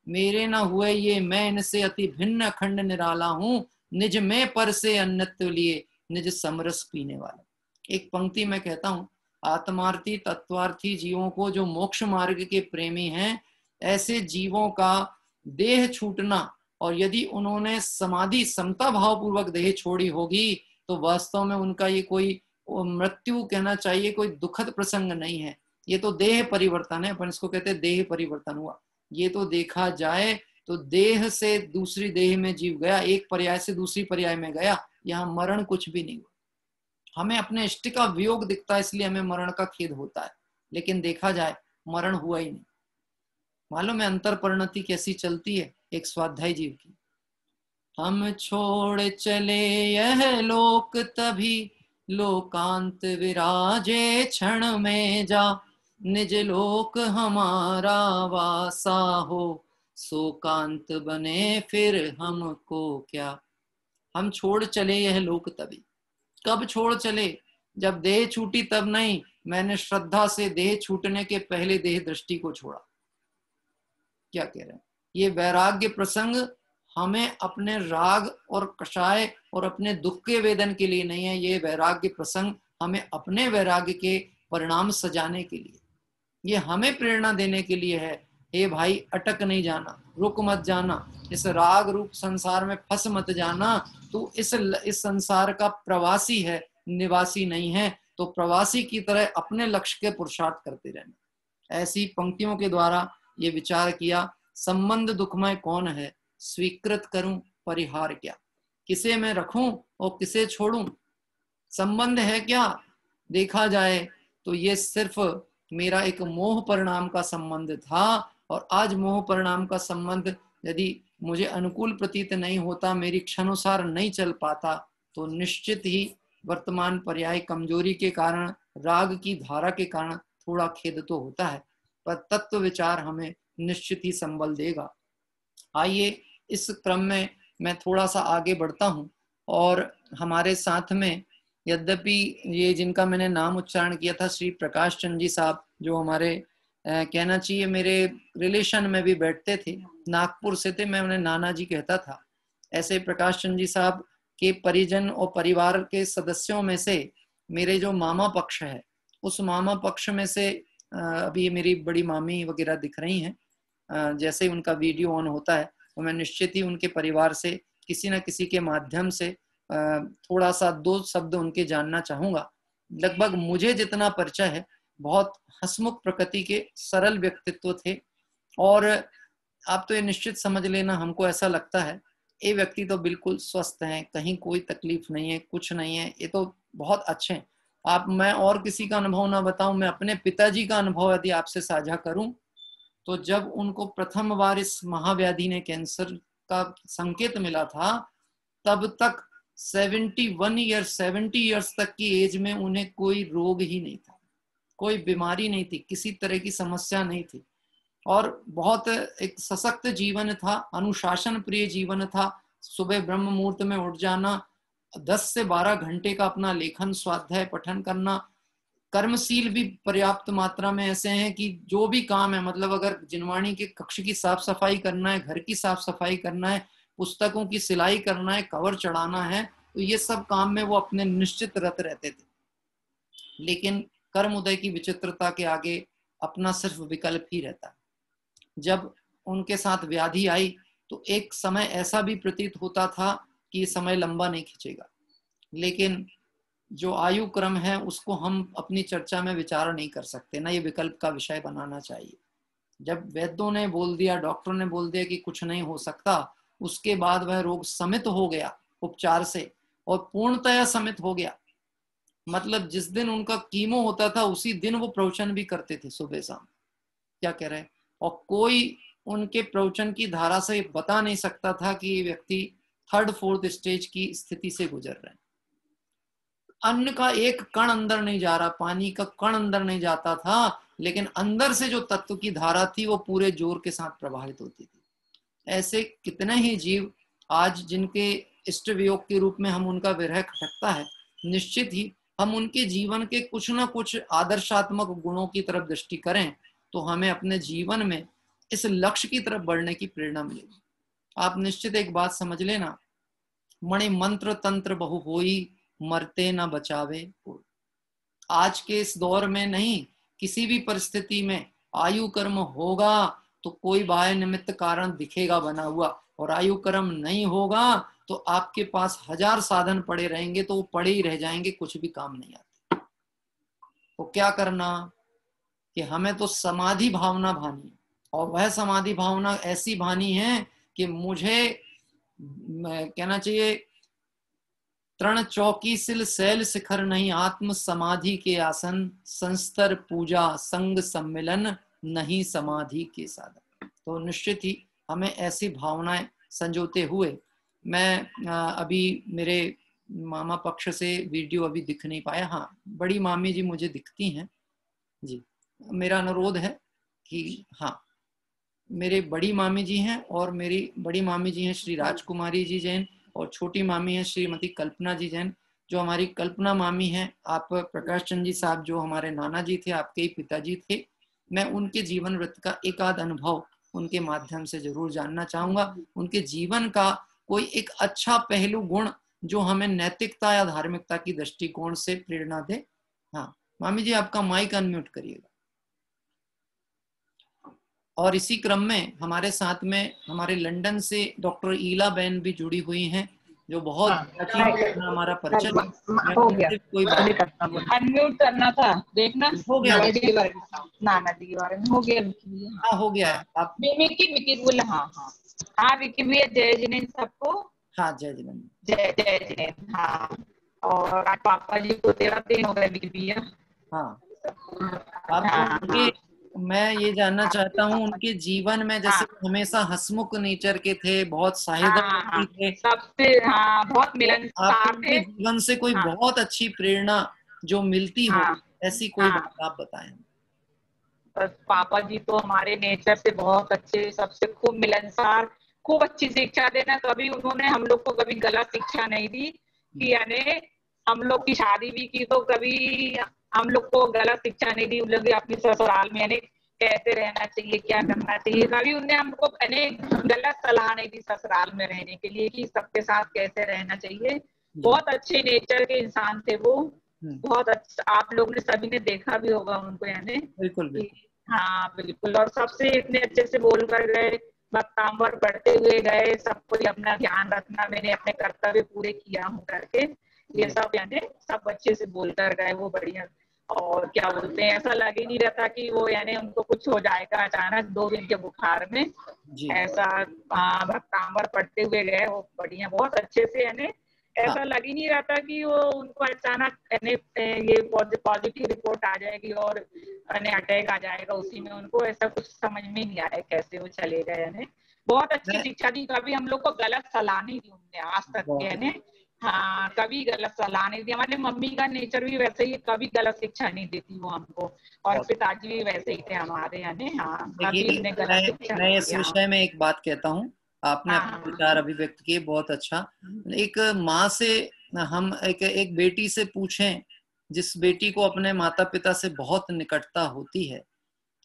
S2: मेरे न हुए ये मैं इनसे, अति भिन्न अखंड निराला हूं, निज में पर से अन्यत्व लिए, निज समरस पीने वाला। एक पंक्ति में कहता हूं, आत्मार्थी तत्वार्थी जीवों को, जो मोक्ष मार्ग के प्रेमी हैं, ऐसे जीवों का देह छूटना, और यदि उन्होंने समाधि समता भाव पूर्वक देह छोड़ी होगी, तो वास्तव में उनका ये कोई वो मृत्यु कहना चाहिए, कोई दुखद प्रसंग नहीं है। ये तो देह परिवर्तन है, अपन इसको कहते हैं देह परिवर्तन हुआ। ये तो देखा जाए तो देह से दूसरी देह में जीव गया, एक पर्याय से दूसरी पर्याय में गया, यहाँ मरण कुछ भी नहीं हुआ। हमें अपने इष्ट का वियोग दिखता है इसलिए हमें मरण का खेद होता है, लेकिन देखा जाए मरण हुआ ही नहीं। मालूम है अंतर परिणति कैसी चलती है एक स्वाध्याय जीव की। हम छोड़ चले यह लोक तभी, लोकांत विराजे क्षण में जा, निज लोक हमारा वासा हो, शोकांत बने फिर हमको क्या। हम छोड़ चले यह लोक तभी, कब छोड़ चले? जब देह छूटी तब नहीं, मैंने श्रद्धा से देह छूटने के पहले देह दृष्टि को छोड़ा। क्या कह रहे हैं? ये वैराग्य प्रसंग हमें अपने राग और कषाय और अपने दुख के वेदन के लिए नहीं है। ये वैराग्य प्रसंग हमें अपने वैराग्य के परिणाम सजाने के लिए, ये हमें प्रेरणा देने के लिए है। हे भाई, अटक नहीं जाना, रुक मत जाना, इस राग रूप संसार में फंस मत जाना। तू इस संसार का प्रवासी है, निवासी नहीं है। तो प्रवासी की तरह अपने लक्ष्य के पुरुषार्थ करते रहना। ऐसी पंक्तियों के द्वारा ये विचार किया, संबंध दुखमय कौन है, स्वीकृत करूं परिहार क्या। किसे मैं रखूं और किसे छोड़ूं, संबंध है क्या? देखा जाए तो ये सिर्फ मेरा एक मोह परिणाम का संबंध था, और आज मोह परिणाम का संबंध यदि मुझे अनुकूल प्रतीत नहीं होता, मेरी क्षणानुसार नहीं चल पाता, तो निश्चित ही वर्तमान पर्याय कमजोरी के कारण, राग की धारा के कारण थोड़ा खेद तो होता है, पर तत्व विचार हमें निश्चित ही संबल देगा। आइए इस क्रम में मैं थोड़ा सा आगे बढ़ता हूँ। और हमारे साथ में, यद्यपि ये जिनका मैंने नाम उच्चारण किया था, श्री प्रकाश चंद जी साहब, जो हमारे कहना चाहिए मेरे रिलेशन में भी बैठते थे, नागपुर से थे, मैं उन्हें नाना जी कहता था। ऐसे प्रकाश चंद जी साहब के परिजन और परिवार के सदस्यों में से मेरे जो मामा पक्ष है, उस मामा पक्ष में से अभी मेरी बड़ी मामी वगैरह दिख रही हैं। जैसे ही उनका वीडियो ऑन होता है तो मैं निश्चित ही उनके परिवार से किसी न किसी के माध्यम से थोड़ा सा दो शब्द उनके जानना चाहूँगा। लगभग मुझे जितना परिचय है, बहुत हंसमुख प्रकृति के सरल व्यक्तित्व थे। और आप तो ये निश्चित समझ लेना, हमको ऐसा लगता है ये व्यक्ति तो बिल्कुल स्वस्थ हैं, कहीं कोई तकलीफ नहीं है, कुछ नहीं है, ये तो बहुत अच्छे हैं। आप, मैं और किसी का अनुभव ना बताऊं, मैं अपने पिताजी का अनुभव यदि आपसे साझा करूं, तो जब उनको प्रथम बार इस महाव्याधि ने, कैंसर का संकेत मिला था, तब तक 70 ईयर्स तक की एज में उन्हें कोई रोग ही नहीं था, कोई बीमारी नहीं थी, किसी तरह की समस्या नहीं थी, और बहुत एक सशक्त जीवन था, अनुशासन प्रिय जीवन था। सुबह ब्रह्म मुहूर्त में उठ जाना, 10 से 12 घंटे का अपना लेखन स्वाध्याय पठन करना, कर्मशील भी पर्याप्त मात्रा में ऐसे हैं कि जो भी काम है, मतलब अगर जिनवाणी के कक्ष की साफ सफाई करना है, घर की साफ सफाई करना है, पुस्तकों की सिलाई करना है, कवर चढ़ाना है, तो ये सब काम में वो अपने निश्चित रत रहते थे। लेकिन कर्म उदय की विचित्रता के आगे अपना सिर्फ विकल्प ही रहता है। जब उनके साथ व्याधि आई तो एक समय ऐसा भी प्रतीत होता था कि ये समय लंबा नहीं खिंचेगा, लेकिन जो आयु क्रम है उसको हम अपनी चर्चा में विचार नहीं कर सकते, ना ये विकल्प का विषय बनाना चाहिए। जब वैद्यों ने बोल दिया, डॉक्टर ने बोल दिया कि कुछ नहीं हो सकता, उसके बाद वह रोग समित हो गया उपचार से, और पूर्णतया समित हो गया। मतलब जिस दिन उनका कीमो होता था उसी दिन वो प्रवचन भी करते थे सुबह शाम। क्या कह रहे हैं? और कोई उनके प्रवचन की धारा से बता नहीं सकता था कि ये व्यक्ति 3rd 4th स्टेज की स्थिति से गुजर रहे हैं। अन्न का एक कण अंदर नहीं जा रहा, पानी का कण अंदर नहीं जाता था, लेकिन अंदर से जो तत्व की धारा थी वो पूरे जोर के साथ प्रवाहित होती थी। ऐसे कितने ही जीव आज जिनके इष्ट वियोग के रूप में हम उनका विरह खटकता है, निश्चित ही हम उनके जीवन के कुछ ना कुछ आदर्शात्मक गुणों की तरफ दृष्टि करें तो हमें अपने जीवन में इस लक्ष्य की तरफ बढ़ने की प्रेरणा मिलेगी। आप निश्चित एक बात समझ लेना, मणि मंत्र तंत्र बहु होई, मरते न बचावे। आज के इस दौर में नहीं, किसी भी परिस्थिति में आयु कर्म होगा तो कोई बाह्य निमित्त कारण दिखेगा बना हुआ, और आयु कर्म नहीं होगा तो आपके पास 1000 साधन पड़े रहेंगे तो वो पड़े ही रह जाएंगे, कुछ भी काम नहीं आते। तो क्या करना कि हमें तो समाधि भावना भानी है, और वह समाधि भावना ऐसी भानी है कि मुझे कहना चाहिए तृण चौकी सिल सैल शिखर नहीं, आत्म समाधि के आसन, संस्तर पूजा संग सम्मिलन नहीं समाधि के साधन। तो निश्चित ही हमें ऐसी भावनाएं संजोते हुए, मैं अभी मेरे मामा पक्ष से वीडियो अभी दिख नहीं पाया, हाँ बड़ी मामी जी मुझे दिखती हैं जी। मेरा अनुरोध है कि हाँ, मेरे बड़ी मामी जी हैं, और मेरी बड़ी मामी जी हैं श्री राजकुमारी जी जैन, और छोटी मामी है श्रीमती कल्पना जी जैन। जो हमारी कल्पना मामी हैं, आप प्रकाश चंद जी साहब जो हमारे नाना जी थे, आपके ही पिताजी थे, मैं उनके जीवन वृत्त का एक आध अनुभव उनके माध्यम से जरूर जानना चाहूंगा। उनके जीवन का कोई एक अच्छा पहलू गुण जो हमें नैतिकता या धार्मिकता की दृष्टिकोण से प्रेरणा दे। हाँ मामी जी, आपका माइक अनम्यूट करिएगा। और इसी क्रम में हमारे साथ में हमारे लंदन से डॉक्टर ईला बहन भी जुड़ी हुई हैं, जो बहुत हमारा परिचय
S6: हो गया।
S2: कोई
S6: अनम्यूट करना था, देखना
S2: हो गया
S6: नाना जी के बारे में हो गया।
S2: हाँ हो गया है। आप
S6: विकी बोले हाँ हाँ हाँ, विकी भी जय जिनेन्द्र सबको। हाँ
S2: जय जिनेन्द्र,
S6: जय जय जिनेन्द्र। हाँ, और आज पापा जी को 13 दिन हो गए विकी भैया।
S2: हाँ, आपको मैं ये जानना चाहता हूँ उनके जीवन में, जैसे हमेशा हंसमुख नेचर के थे, बहुत साहित्य थे,
S6: सबसे बहुत मिलनसार थे।
S2: जीवन से कोई बहुत अच्छी प्रेरणा जो मिलती हो, ऐसी कोई बात आप बताएं।
S6: बस पापा जी तो हमारे नेचर से बहुत अच्छे, सबसे खूब मिलनसार, खूब अच्छी शिक्षा देना। कभी उन्होंने हम लोग को कभी गलत शिक्षा नहीं दी कि यानी हम लोग की शादी भी की तो कभी हम लोग को गलत शिक्षा नहीं दी। उन लोग अपनी ससुराल में यानी कैसे रहना चाहिए, क्या करना चाहिए, कभी उनने हमको गलत सलाह नहीं दी ससुराल में रहने के लिए कि सबके साथ कैसे रहना चाहिए। बहुत अच्छे नेचर के इंसान थे वो, बहुत अच्छा। आप लोग ने सभी ने देखा भी होगा उनको, यानी
S2: बिल्कुल।
S6: हाँ बिल्कुल। और सबसे इतने अच्छे से बोल कर गए, भक्तांबर पढ़ते हुए गए, सबको अपना ध्यान रखना, मैंने अपने कर्तव्य पूरे किया हूँ करके, ये सब यानी सब अच्छे से बोल कर गए वो, बढ़िया। और क्या बोलते हैं, ऐसा लग ही नहीं रहता कि वो यानी उनको कुछ हो जाएगा अचानक 2 दिन के बुखार में, ऐसा भक्तांबर पढ़ते हुए गए वो, बढ़िया बहुत अच्छे से, यानी ऐसा लग ही नहीं रहा था कि वो उनको अचानक ये पॉजिटिव रिपोर्ट आ जाएगी और अटैक आ जाएगा उसी में। उनको ऐसा कुछ समझ में नहीं आया कैसे वो चले गए। यानी बहुत अच्छी शिक्षा दी, कभी हम लोग को गलत सलाह नहीं दी उन्होंने आज तक, यानी हाँ कभी गलत सलाह नहीं दी। हमारे मम्मी का नेचर भी वैसे ही, कभी गलत शिक्षा नहीं देती वो हमको, और पिताजी भी वैसे ही थे हमारे, यानी हाँ कभी उन्हें गलत शिक्षा नहीं दी।
S2: मैं इस विषय में एक बात कहता हूँ, आपने अपने विचार अभिव्यक्त किए, बहुत अच्छा। एक माँ से हम एक बेटी से पूछें, जिस बेटी को अपने माता पिता से बहुत निकटता होती है,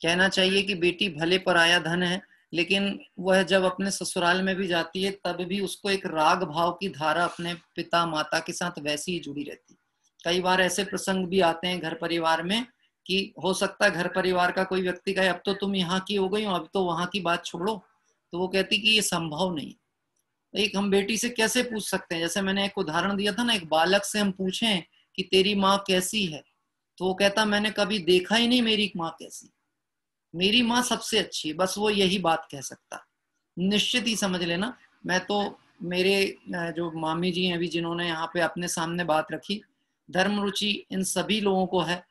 S2: कहना चाहिए कि बेटी भले पराया धन है, लेकिन वह जब अपने ससुराल में भी जाती है तब भी उसको एक राग भाव की धारा अपने पिता माता के साथ वैसी ही जुड़ी रहती। कई बार ऐसे प्रसंग भी आते हैं घर परिवार में कि हो सकता है घर परिवार का कोई व्यक्ति कहे अब तो तुम यहाँ की हो गई हो, अब तो वहां की बात छोड़ो, तो वो कहती कि ये संभव नहीं। एक हम बेटी से कैसे पूछ सकते हैं, जैसे मैंने एक उदाहरण दिया था ना, एक बालक से हम पूछें कि तेरी माँ कैसी है, तो वो कहता मैंने कभी देखा ही नहीं मेरी माँ कैसी, मेरी माँ सबसे अच्छी है, बस वो यही बात कह सकता। निश्चित ही समझ लेना, मैं तो मेरे जो मामी जी हैं अभी जिन्होंने यहाँ पे अपने सामने बात रखी, धर्म रुचि इन सभी लोगों को है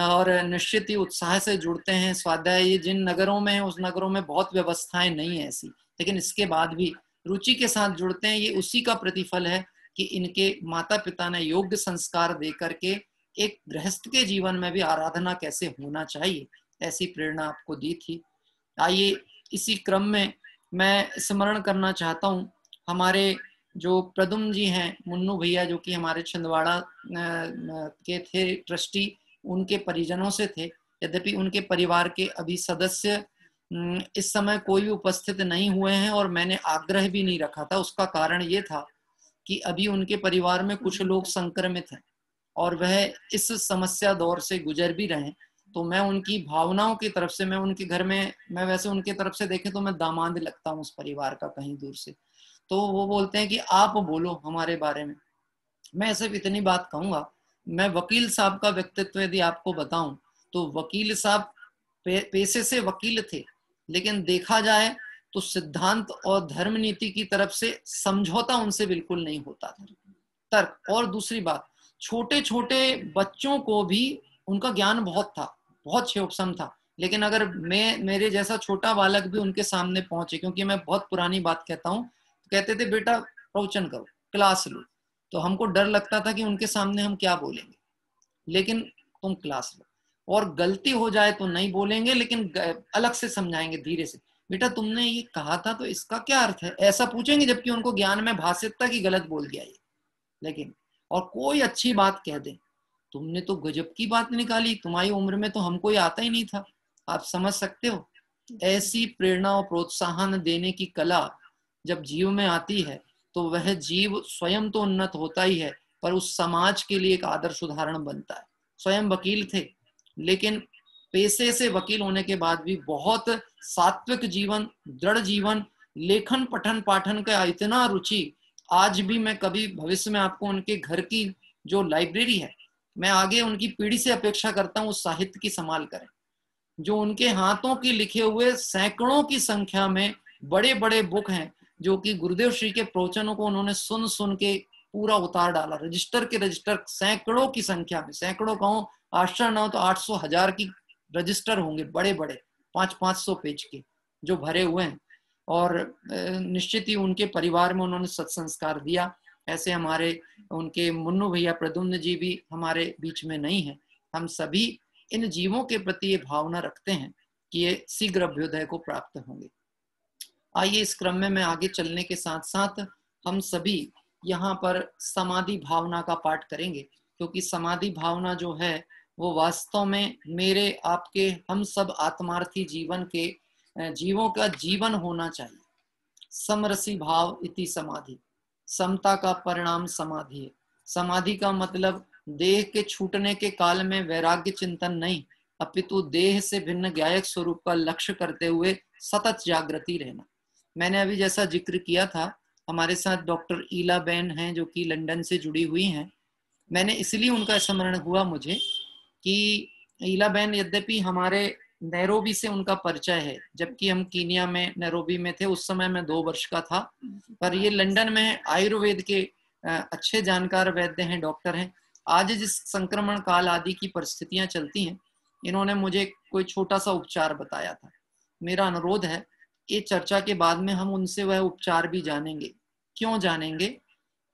S2: और निश्चित ही उत्साह से जुड़ते हैं। स्वाध्याय ये जिन नगरों में है उस नगरों में बहुत व्यवस्थाएं नहीं है ऐसी, लेकिन इसके बाद भी रुचि के साथ जुड़ते हैं। ये उसी का प्रतिफल है कि इनके माता पिता ने योग्य संस्कार दे करके एक गृहस्थ के जीवन में भी आराधना कैसे होना चाहिए ऐसी प्रेरणा आपको दी थी। आइए इसी क्रम में मैं स्मरण करना चाहता हूँ हमारे जो प्रदुम जी हैं, मुन्नू भैया, जो कि हमारे छिंदवाड़ा के थे ट्रस्टी, उनके परिजनों से थे। यद्यपि उनके परिवार के अभी सदस्य इस समय कोई भी उपस्थित नहीं हुए हैं और मैंने आग्रह भी नहीं रखा था। उसका कारण ये था कि अभी उनके परिवार में कुछ लोग संक्रमित हैं और वह इस समस्या दौर से गुजर भी रहे हैं। तो मैं उनकी भावनाओं की तरफ से, मैं उनके घर में, मैं वैसे उनके तरफ से देखें तो मैं दामाद लगता हूँ उस परिवार का कहीं दूर से, तो वो बोलते हैं कि आप बोलो हमारे बारे में। मैं सिर्फ इतनी बात कहूंगा, मैं वकील साहब का व्यक्तित्व यदि आपको बताऊं तो वकील साहब पेशे से वकील थे, लेकिन देखा जाए तो सिद्धांत और धर्म नीति की तरफ से समझौता उनसे बिल्कुल नहीं होता था, तर्क। और दूसरी बात, छोटे छोटे बच्चों को भी उनका ज्ञान बहुत था, बहुत क्षेपसम था, लेकिन अगर मेरे जैसा छोटा बालक भी उनके सामने पहुंचे, क्योंकि मैं बहुत पुरानी बात कहता हूँ, तो कहते थे बेटा प्रवचन करो, क्लास लो, तो हमको डर लगता था कि उनके सामने हम क्या बोलेंगे, लेकिन तुम क्लास लो, और गलती हो जाए तो नहीं बोलेंगे, लेकिन अलग से समझाएंगे धीरे से, बेटा तुमने ये कहा था तो इसका क्या अर्थ है, ऐसा पूछेंगे, जबकि उनको ज्ञान में भाषित था कि गलत बोल दिया ये। लेकिन और कोई अच्छी बात कह दे, तुमने तो गजब की बात निकाली, तुम्हारी उम्र में तो हमको ये आता ही नहीं था। आप समझ सकते हो, ऐसी प्रेरणा और प्रोत्साहन देने की कला जब जीव में आती है तो वह जीव स्वयं तो उन्नत होता ही है, पर उस समाज के लिए एक आदर्श उदाहरण बनता है। स्वयं वकील थे, लेकिन पेशे से वकील होने के बाद भी बहुत सात्विक जीवन, दृढ़ जीवन, लेखन पठन पाठन का इतना रुचि। आज भी मैं कभी भविष्य में आपको उनके घर की जो लाइब्रेरी है, मैं आगे उनकी पीढ़ी से अपेक्षा करता हूँ उस साहित्य की संभाल करें, जो उनके हाथों के लिखे हुए सैकड़ों की संख्या में बड़े बड़े बुक हैं, जो कि गुरुदेव श्री के प्रवचनों को उन्होंने सुन सुन के पूरा उतार डाला, रजिस्टर के रजिस्टर सैकड़ों की संख्या में, सैकड़ों कहूँ आश्चर्य ना हो तो 800-1000 की रजिस्टर होंगे, बड़े बड़े 500-500 पेज के जो भरे हुए हैं। और निश्चित ही उनके परिवार में उन्होंने सत्संस्कार दिया। ऐसे हमारे उनके मुन्नू भैया प्रद्युम्न जी भी हमारे बीच में नहीं है। हम सभी इन जीवों के प्रति ये भावना रखते हैं कि ये शीघ्र अभ्युदय को प्राप्त होंगे। आइए इस क्रम में मैं आगे चलने के साथ साथ हम सभी यहाँ पर समाधि भावना का पाठ करेंगे, क्योंकि समाधि भावना जो है वो वास्तव में मेरे आपके हम सब आत्मार्थी जीवन के जीवों का जीवन होना चाहिए। समरसी भाव इति समाधि, समता का परिणाम समाधि है। समाधि का मतलब देह के छूटने के काल में वैराग्य चिंतन नहीं, अपितु देह से भिन्न ज्ञायक स्वरूप का लक्ष्य करते हुए सतत जागृति रहना। मैंने अभी जैसा जिक्र किया था, हमारे साथ डॉक्टर ईला बेन हैं जो कि लंदन से जुड़ी हुई हैं। मैंने इसलिए उनका स्मरण हुआ मुझे कि ईला बेन यद्यपि हमारे नैरोबी से उनका परिचय है, जबकि हम कीनिया में नैरोबी में थे, उस समय मैं 2 वर्ष का था, पर ये लंदन में आयुर्वेद के अच्छे जानकार वैद्य हैं, डॉक्टर हैं। आज जिस संक्रमण काल आदि की परिस्थितियां चलती हैं, इन्होंने मुझे कोई छोटा सा उपचार बताया था। मेरा अनुरोध है ये चर्चा के बाद में हम उनसे वह उपचार भी जानेंगे। क्यों जानेंगे?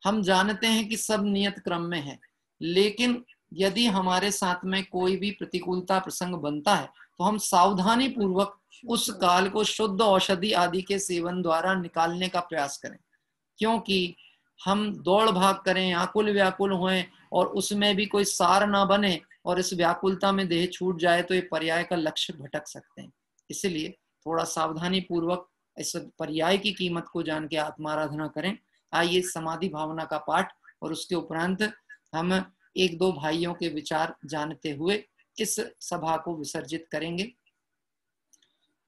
S2: हम जानते हैं कि सब नियत क्रम में है, लेकिन यदि हमारे साथ में कोई भी प्रतिकूलता प्रसंग बनता है तो हम सावधानी पूर्वक उस काल को शुद्ध औषधि आदि के सेवन द्वारा निकालने का प्रयास करें, क्योंकि हम दौड़ भाग करें, आकुल व्याकुल होएं और उसमें भी कोई सार ना बने और इस व्याकुलता में देह छूट जाए तो ये पर्याय का लक्ष्य भटक सकते हैं। इसलिए थोड़ा सावधानी पूर्वक इस पर्याय की कीमत को जान के आत्माराधना करें। आइए समाधि भावना का पाठ और उसके उपरांत हम 1-2 भाइयों के विचार जानते हुए इस सभा को विसर्जित करेंगे।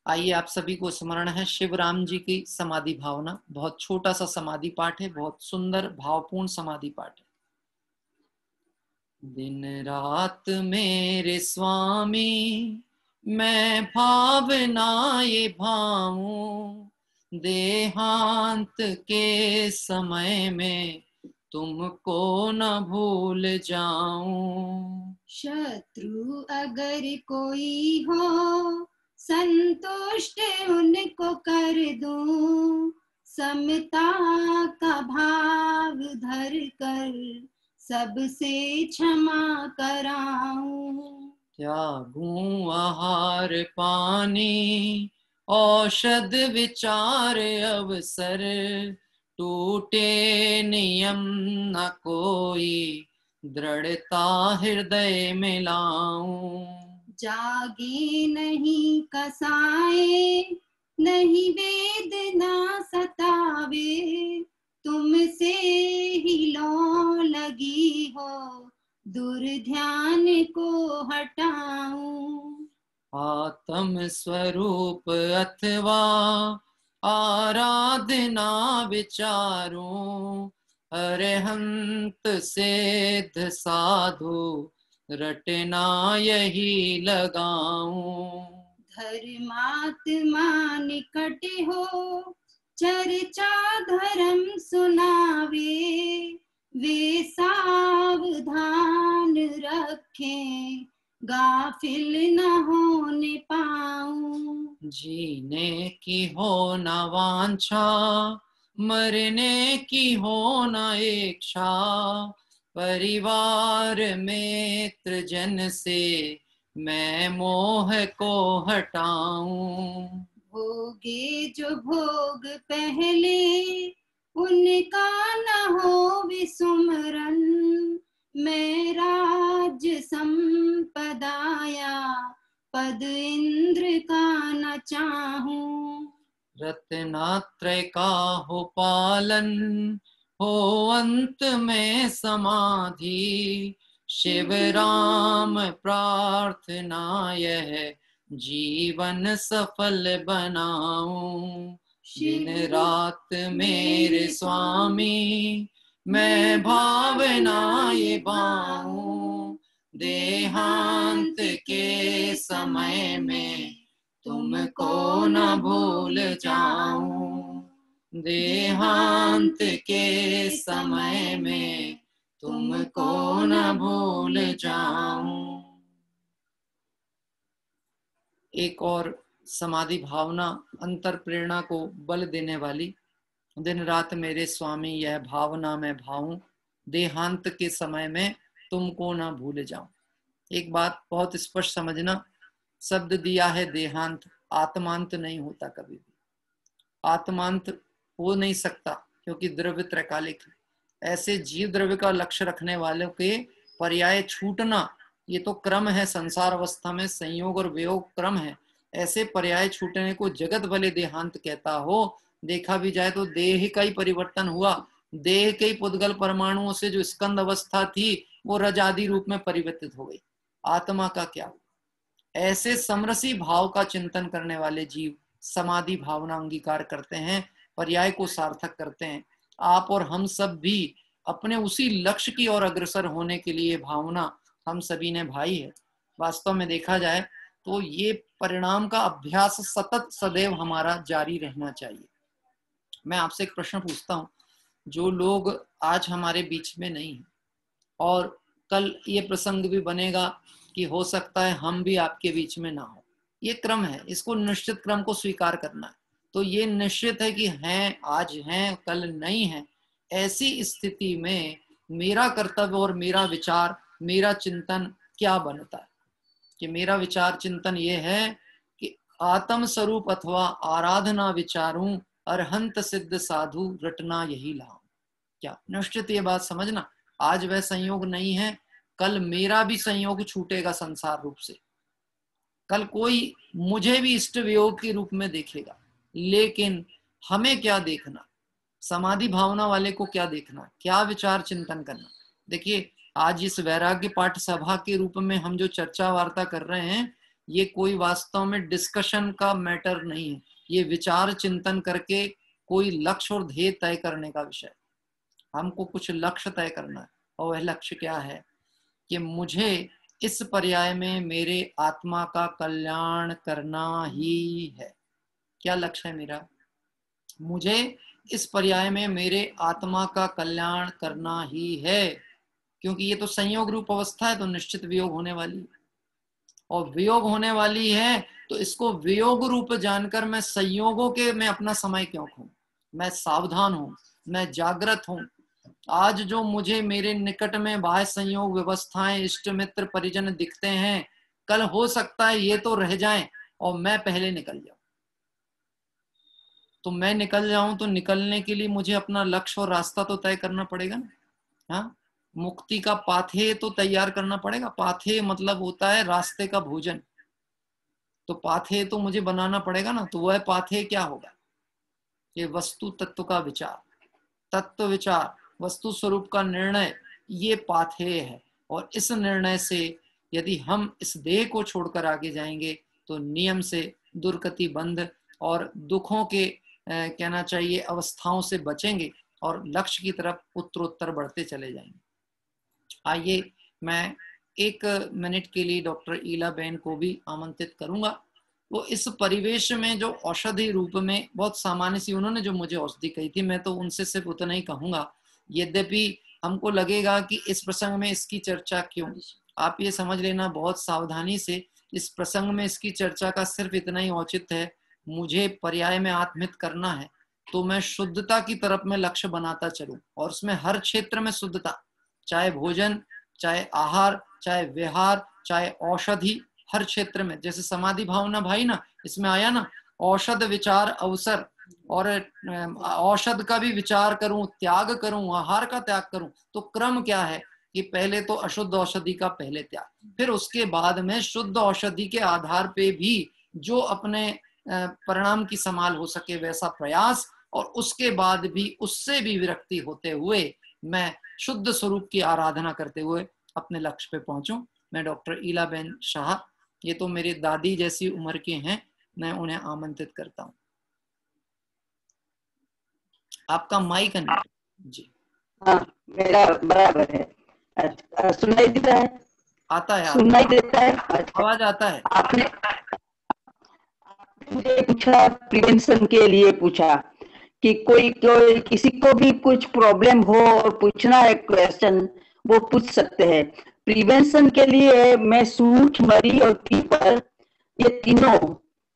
S2: आइए आप सभी को स्मरण है शिवराम जी की समाधि भावना। बहुत छोटा सा समाधि पाठ है, बहुत सुंदर भावपूर्ण समाधि पाठ है। दिन रात मेरे स्वामी मैं भावना ये भाऊं, देहांत के समय में तुमको न भूल जाऊं।
S3: शत्रु अगर कोई हो संतुष्ट उनको कर दूं, समता का भाव धर कर सबसे क्षमा कराऊं।
S2: त्यागूं आहार पानी औषध विचार अवसर, टूटे नियम न कोई दृढ़ता हृदय में लाऊं।
S3: जागे नहीं कसाए नहीं वेदना सतावे, तुमसे ही लौ लगी हो दुर्ध्यान को हटाऊं।
S2: आत्म स्वरूप अथवा आराधना विचारूं, अरहंत सिद्ध साधु रटना यही लगाऊं।
S3: धर्मात्मा निकट हो चर्चा धर्म सुनावे, वे सावधान रखें गाफिल न होने पाऊं।
S2: जीने की हो न वांछा, मरने की हो न इच्छा, परिवार मित्र जन से मैं मोह को हटाऊं।
S3: भोगे जो भोग पहले उनका न हो विसुमरन, मैं राज संपदाया पद इंद्र का न चाहूं।
S2: रत्नात्रय का हो पालन, हो अंत में समाधि, शिव राम प्रार्थना यह जीवन सफल बनाऊं। दिन रात मेरे स्वामी मैं भावना ये बाऊं, देहांत के समय में तुमको न भूल जाऊं। देहांत के समय में तुमको न भूल जाऊं। एक और समाधि भावना अंतर प्रेरणा को बल देने वाली। दिन रात मेरे स्वामी यह भावना मैं भाऊं, देहांत के समय में तुमको ना भूल जाऊं। एक बात बहुत स्पष्ट समझना, शब्द दिया है देहांत, आत्मांत नहीं होता कभी भी। आत्मांत हो नहीं सकता क्योंकि द्रव्य त्रैकालिक है। ऐसे जीव द्रव्य का लक्ष्य रखने वालों के पर्याय छूटना, ये तो क्रम है संसार अवस्था में, संयोग और वियोग क्रम है। ऐसे पर्याय छूटने को जगत भले देहांत कहता हो। देखा भी जाए तो देह का ही परिवर्तन हुआ। देह के ही पुद्गल परमाणुओं से जो स्कंद अवस्था थी वो रज आदि रूप में परिवर्तित हो गई। आत्मा का क्या हुआ? ऐसे समरसी भाव का चिंतन करने वाले जीव समाधि भावना अंगीकार करते हैं, पर्याय को सार्थक करते हैं। आप और हम सब भी अपने उसी लक्ष्य की ओर अग्रसर होने के लिए भावना हम सभी ने भाई है। वास्तव में देखा जाए तो ये परिणाम का अभ्यास सतत सदैव हमारा जारी रहना चाहिए। मैं आपसे एक प्रश्न पूछता हूँ, जो लोग आज हमारे बीच में नहीं है और कल ये प्रसंग भी बनेगा कि हो सकता है हम भी आपके बीच में ना हो, ये क्रम है, इसको निश्चित क्रम को स्वीकार करना है। तो ये निश्चित है कि हैं, आज हैं, कल नहीं है। ऐसी स्थिति में मेरा कर्तव्य और मेरा विचार, मेरा चिंतन क्या बनता है कि मेरा विचार चिंतन ये है कि आत्म स्वरूप अथवा आराधना विचारूं, अरहंत सिद्ध साधु रटना यही लाऊं। क्या निश्चित ये बात समझना, आज वह संयोग नहीं है, कल मेरा भी संयोग छूटेगा संसार रूप से। कल कोई मुझे भी इष्ट वियोग के रूप में देखेगा, लेकिन हमें क्या देखना, समाधि भावना वाले को क्या देखना, क्या विचार चिंतन करना। देखिए, आज इस वैराग्य पाठ सभा के रूप में हम जो चर्चा वार्ता कर रहे हैं, ये कोई वास्तव में डिस्कशन का मैटर नहीं है। ये विचार चिंतन करके कोई लक्ष्य और ध्येय तय करने का विषय। हमको कुछ लक्ष्य तय करना है, और वह लक्ष्य क्या है कि मुझे इस पर्याय में मेरे आत्मा का कल्याण करना ही है। क्या लक्ष्य है मेरा? मुझे इस पर्याय में मेरे आत्मा का कल्याण करना ही है, क्योंकि ये तो संयोग रूप अवस्था है, तो निश्चित वियोग होने वाली है। और वियोग होने वाली है तो इसको वियोग रूप जानकर मैं संयोगों के में अपना समय क्यों खूं? मैं सावधान हूं, मैं जागृत हूं। आज जो मुझे मेरे निकट में बाह्य संयोग व्यवस्थाएं, इष्ट मित्र परिजन दिखते हैं, कल हो सकता है ये तो रह जाएं और मैं पहले निकल जाऊं। तो मैं निकल जाऊं तो निकलने के लिए मुझे अपना लक्ष्य और रास्ता तो तय करना पड़ेगा ना। हाँ, मुक्ति का पाथे तो तैयार करना पड़ेगा। पाथे मतलब होता है रास्ते का भोजन, तो पाथे तो मुझे बनाना पड़ेगा ना। तो वह पाथे क्या होगा? ये वस्तु तत्व का विचार, तत्व विचार, वस्तु स्वरूप का निर्णय, ये पाथे है। और इस निर्णय से यदि हम इस देह को छोड़कर आगे जाएंगे तो नियम से दुर्गति बंध और दुखों के कहना चाहिए अवस्थाओं से बचेंगे और लक्ष्य की तरफ उत्तरोत्तर बढ़ते चले जाएंगे। आइए मैं 1 मिनट के लिए डॉक्टर ईला बहन को भी आमंत्रित करूंगा। वो इस परिवेश में जो औषधि रूप में बहुत सामान्य सी उन्होंने जो मुझे औषधि कही थी, मैं तो उनसे सिर्फ उतना ही कहूंगा। यद्यपि हमको लगेगा कि इस प्रसंग में इसकी चर्चा क्यों, आप ये समझ लेना बहुत सावधानी से, इस प्रसंग में इसकी चर्चा का सिर्फ इतना ही औचित्य है, मुझे पर्याय में आत्महित करना है तो मैं शुद्धता की तरफ में लक्ष्य बनाता चलूं, और उसमें हर क्षेत्र में शुद्धता, चाहे भोजन, चाहे आहार, चाहे विहार, चाहे औषधि, हर क्षेत्र में। जैसे समाधि भावना भाई ना, इसमें आया ना, औषध विचार अवसर, और औषध का भी विचार करूं, त्याग करूं, आहार का त्याग करूं, तो क्रम क्या है कि पहले तो अशुद्ध औषधि का पहले त्याग, फिर उसके बाद में शुद्ध औषधि के आधार पे भी जो अपने परिणाम की संभाल हो सके वैसा प्रयास, और उसके बाद भी उससे भी विरक्ति होते हुए मैं शुद्ध स्वरूप की आराधना करते हुए अपने लक्ष्य पे पहुंचूं। मैं डॉक्टर ईला बहन शाह, ये तो मेरी दादी जैसी उम्र के हैं, मैं उन्हें आमंत्रित करता हूं। आपका माइक अनम्यूट जी।
S7: हाँ, मेरा बराबर है। सुनाई देता है?
S2: आता है,
S7: सुनाई देता है,
S2: आवाज आता है।
S7: आपने मुझे पूछा, प्रिवेंशन के लिए पूछा कि कोई किसी को भी कुछ प्रॉब्लम हो और पूछना है क्वेश्चन, वो पूछ सकते हैं। प्रिवेंशन के लिए मैं सूट, मरी और कीपर, ये तीनों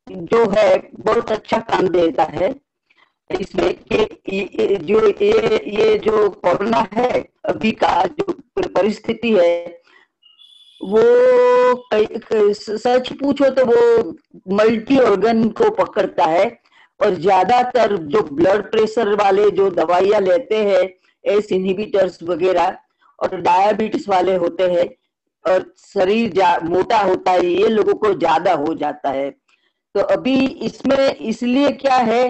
S7: जो है बहुत अच्छा काम देता है इसमें कि ये जो कोरोना है अभी का जो परिस्थिति है, वो सच पूछो तो वो मल्टी ऑर्गन को पकड़ता है, और ज्यादातर जो ब्लड प्रेशर वाले जो दवाइयां लेते हैं, एस इनहिबिटर्स वगैरह, और डायबिटीज वाले होते हैं, और शरीर मोटा होता है, ये लोगों को ज्यादा हो जाता है। तो अभी इसमें इसलिए क्या है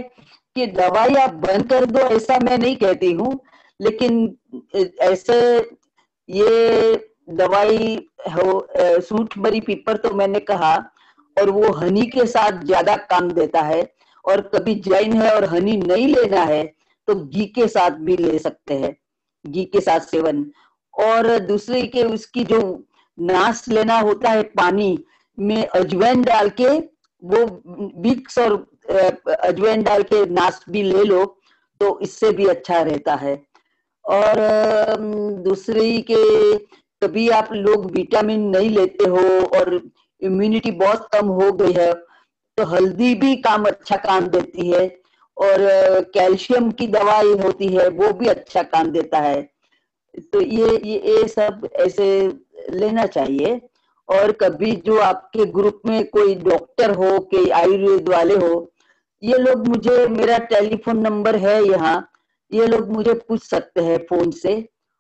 S7: कि दवाई आप बंद कर दो ऐसा मैं नहीं कहती हूँ, लेकिन ऐसे ये दवाई हो सूट, मरी, पीपर तो मैंने कहा, और वो हनी के साथ ज्यादा काम देता है, और कभी जैन है और हनी नहीं लेना है तो घी के साथ भी ले सकते हैं, घी के साथ सेवन। और दूसरी के उसकी जो नाश लेना होता है पानी में अजवाइन डाल के, वो विक्स और अजवाइन डाल के नाश भी ले लो तो इससे भी अच्छा रहता है। और दूसरी के कभी आप लोग विटामिन नहीं लेते हो और इम्यूनिटी बहुत कम हो गई है तो हल्दी भी अच्छा काम देती है, और कैल्शियम की दवाई होती है वो भी अच्छा काम देता है। तो ये सब ऐसे लेना चाहिए। और कभी जो आपके ग्रुप में कोई डॉक्टर हो कि आयुर्वेद वाले हो, ये लोग मुझे, मेरा टेलीफोन नंबर है यहाँ, ये लोग मुझे पूछ सकते हैं फोन से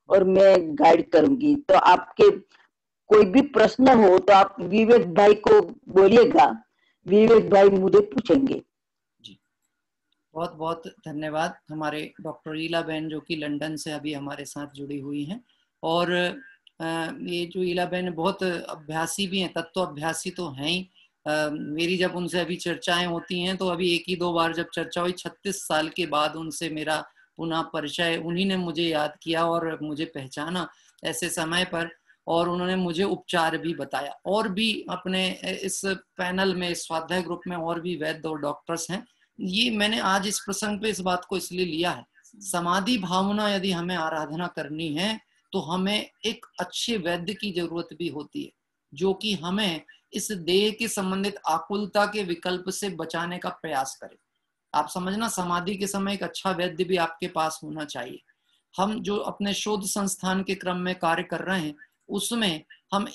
S7: और मैं गाइड करूंगी। तो आपके कोई भी प्रश्न हो तो आप विवेक भाई को बोलिएगा, विवेक भाई मुझे पूछेंगे।
S2: जी, बहुत बहुत धन्यवाद हमारे डॉक्टर ईला बहन जो कि लंदन से अभी हमारे साथ जुड़ी हुई हैं। और ये जो ईला बहन बहुत अभ्यासी भी हैं, तत्व अभ्यासी तो हैं ही। मेरी जब उनसे अभी चर्चाएं होती हैं तो अभी 1 ही 2 बार जब चर्चा हुई, 36 साल के बाद उनसे मेरा पुनः परिचय, उन्हीं ने मुझे याद किया और मुझे पहचाना ऐसे समय पर, और उन्होंने मुझे उपचार भी बताया। और भी अपने इस पैनल में, स्वाध्याय ग्रुप में और भी वैद्य और डॉक्टर्स हैं। ये मैंने आज इस प्रसंग पे इस बात को इसलिए लिया है, समाधि भावना यदि हमें आराधना करनी है तो हमें एक अच्छे वैद्य की जरूरत भी होती है, जो कि हमें इस देह के संबंधित आकुलता के विकल्प से बचाने का प्रयास करे। आप समझना, समाधि के समय एक अच्छा वैद्य भी आपके पास होना चाहिए। हम जो अपने शोध संस्थान के क्रम में कार्य कर रहे हैं उसमें हम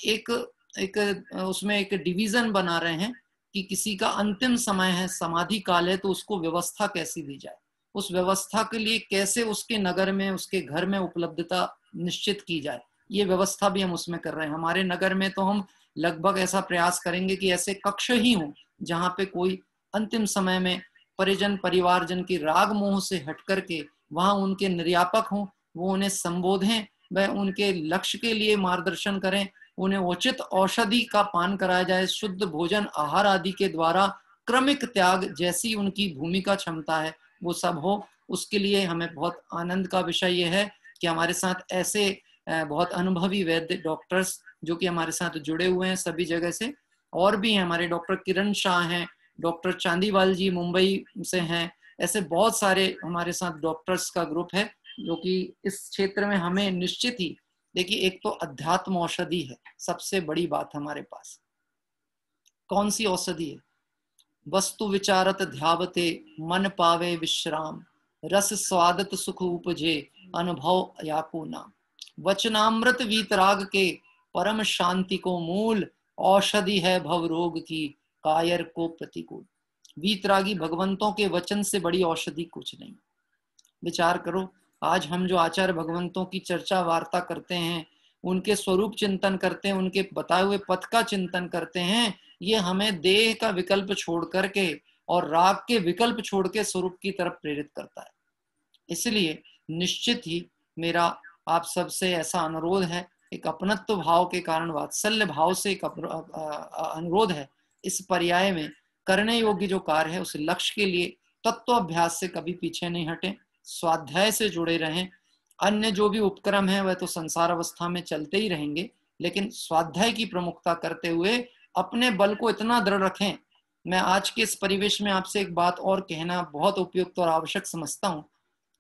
S2: उसमें एक डिवीजन बना रहे हैं कि किसी का अंतिम समय है, समाधि काल है, तो उसको व्यवस्था कैसी दी जाए, उस व्यवस्था के लिए कैसे उसके नगर में, उसके घर में उपलब्धता निश्चित की जाए, ये व्यवस्था भी हम उसमें कर रहे हैं। हमारे नगर में तो हम लगभग ऐसा प्रयास करेंगे कि ऐसे कक्ष ही हों जहाँ पे कोई अंतिम समय में परिजन परिवारजन की राग मोह से हट करके वहां उनके निर्यापक हों, वो उन्हें संबोधें, वह उनके लक्ष्य के लिए मार्गदर्शन करें, उन्हें उचित औषधि का पान कराया जाए, शुद्ध भोजन आहार आदि के द्वारा क्रमिक त्याग जैसी उनकी भूमिका क्षमता है वो सब हो। उसके लिए हमें बहुत आनंद का विषय ये है कि हमारे साथ ऐसे बहुत अनुभवी वैद्य डॉक्टर्स जो कि हमारे साथ जुड़े हुए हैं सभी जगह से, और भी हैं। हमारे डॉक्टर किरण शाह हैं, डॉक्टर चांदीवाल जी मुंबई से हैं, ऐसे बहुत सारे हमारे साथ डॉक्टर्स का ग्रुप है जो कि इस क्षेत्र में हमें निश्चित ही, देखिए एक तो अध्यात्म औषधि है सबसे बड़ी बात हमारे पास। कौन सी औषधि है? वस्तु विचारत ध्यावते मन पावे विश्राम, रस स्वादत सुख उपजे अनुभव याकू नाम। वचनामृत वीतराग के परम शांति को मूल, औषधि है भव रोग की कायर को प्रतिकूल। वीतरागी भगवंतों के वचन से बड़ी औषधि कुछ नहीं। विचार करो, आज हम जो आचार्य भगवंतों की चर्चा वार्ता करते हैं, उनके स्वरूप चिंतन करते हैं, उनके बताए हुए पथ का चिंतन करते हैं, ये हमें देह का विकल्प छोड़ करके और राग के विकल्प छोड़ के स्वरूप की तरफ प्रेरित करता है। इसलिए निश्चित ही मेरा आप सबसे ऐसा अनुरोध है, एक अपनत्व भाव के कारण वात्सल्य भाव से एक अनुरोध है, इस पर्याय में करने योग्य जो कार्य है उस लक्ष्य के लिए तत्वाभ्यास से कभी पीछे नहीं हटें, स्वाध्याय से जुड़े रहें। अन्य जो भी उपक्रम है वह तो संसार अवस्था में चलते ही रहेंगे, लेकिन स्वाध्याय की प्रमुखता करते हुए अपने बल को इतना दृढ़ रखें। मैं आज के इस परिवेश में आपसे एक बात और कहना बहुत उपयुक्त और आवश्यक समझता हूँ।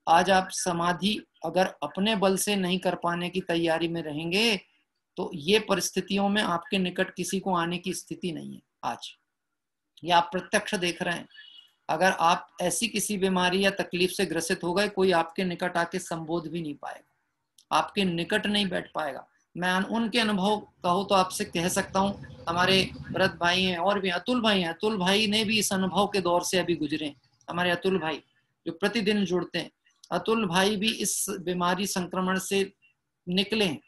S2: आज आप समाधि अगर अपने बल से नहीं कर पाने की तैयारी में रहेंगे तो ये परिस्थितियों में आपके निकट किसी को आने की स्थिति नहीं है। आज ये आप प्रत्यक्ष देख रहे हैं। अगर आप ऐसी किसी बीमारी या तकलीफ से ग्रसित हो गए, कोई आपके निकट आके संबोध भी नहीं पाएगा, आपके निकट नहीं बैठ पाएगा। मैं उनके अनुभव कहो तो आपसे कह सकता हूँ, हमारे भरत भाई हैं और भी अतुल भाई हैं, अतुल भाई ने भी इस अनुभव के दौर से अभी गुजरे। हमारे अतुल भाई जो प्रतिदिन जुड़ते हैं, अतुल भाई भी इस बीमारी संक्रमण से निकले हैं।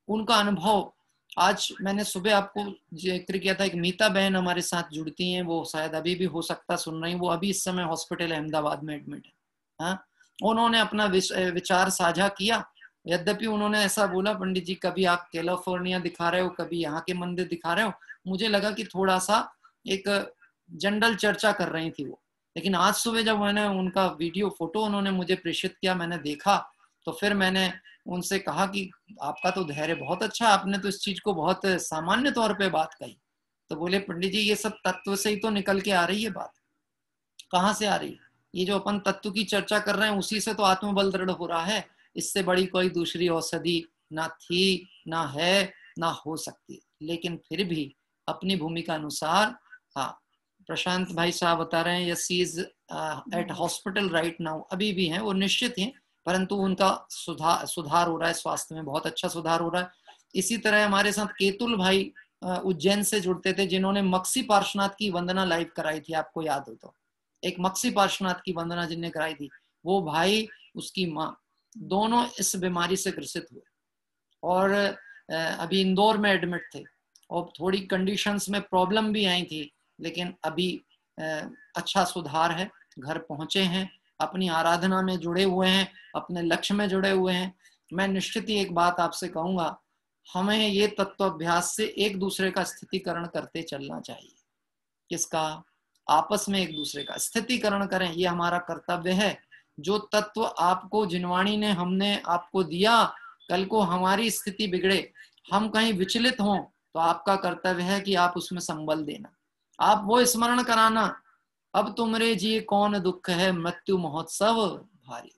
S2: उनका अनुभव आज मैंने सुबह आपको जिक्र किया था, एक मीता बहन हमारे साथ जुड़ती हैं, वो शायद अभी भी हो सकता सुन रही, वो अभी इस समय हॉस्पिटल अहमदाबाद में एडमिट है। हाँ, उन्होंने अपना विचार साझा किया। यद्यपि उन्होंने ऐसा बोला, पंडित जी कभी आप कैलिफोर्निया दिखा रहे हो, कभी यहाँ के मंदिर दिखा रहे हो। मुझे लगा कि थोड़ा सा एक जनरल चर्चा कर रही थी वो, लेकिन आज सुबह जब मैंने उनका वीडियो फोटो उन्होंने मुझे प्रेषित किया, मैंने देखा, तो फिर मैंने उनसे कहा कि आपका तो धैर्य बहुत अच्छा, आपने तो इस चीज को बहुत सामान्य तौर पे बात कही। तो बोले पंडित जी ये सब तत्व से ही तो निकल के आ रही है बात। कहाँ से आ रही है? ये जो अपन तत्व की चर्चा कर रहे हैं उसी से तो आत्मबल दृढ़ हो रहा है। इससे बड़ी कोई दूसरी औषधि ना थी, ना है, ना हो सकती। लेकिन फिर भी अपनी भूमिका अनुसार, हाँ प्रशांत भाई साहब बता रहे हैं yes he is at hospital right now, अभी भी हैं वो निश्चित हैं, परंतु उनका सुधार हो रहा है, स्वास्थ्य में बहुत अच्छा सुधार हो रहा है। इसी तरह हमारे साथ केतुल भाई उज्जैन से जुड़ते थे, जिन्होंने मक्सी पार्श्वनाथ की वंदना लाइव कराई थी, आपको याद हो तो, एक मक्सी पार्श्वनाथ की वंदना जिनने कराई थी, वो भाई उसकी माँ दोनों इस बीमारी से ग्रसित हुए और अभी इंदौर में एडमिट थे और थोड़ी कंडीशंस में प्रॉब्लम भी आई थी, लेकिन अभी अच्छा सुधार है, घर पहुंचे हैं, अपनी आराधना में जुड़े हुए हैं, अपने लक्ष्य में जुड़े हुए हैं। मैं निश्चित ही एक बात आपसे कहूंगा, हमें ये तत्वाभ्यास से एक दूसरे का स्थितिकरण करते चलना चाहिए। किसका? आपस में एक दूसरे का स्थितिकरण करें, ये हमारा कर्तव्य है। जो तत्व आपको जिनवाणी ने हमने आपको दिया, कल को हमारी स्थिति बिगड़े, हम कहीं विचलित हों, तो आपका कर्तव्य है कि आप उसमें संबल देना, आप वो स्मरण कराना, अब तुमरे जी कौन दुख है, मृत्यु महोत्सव भारी।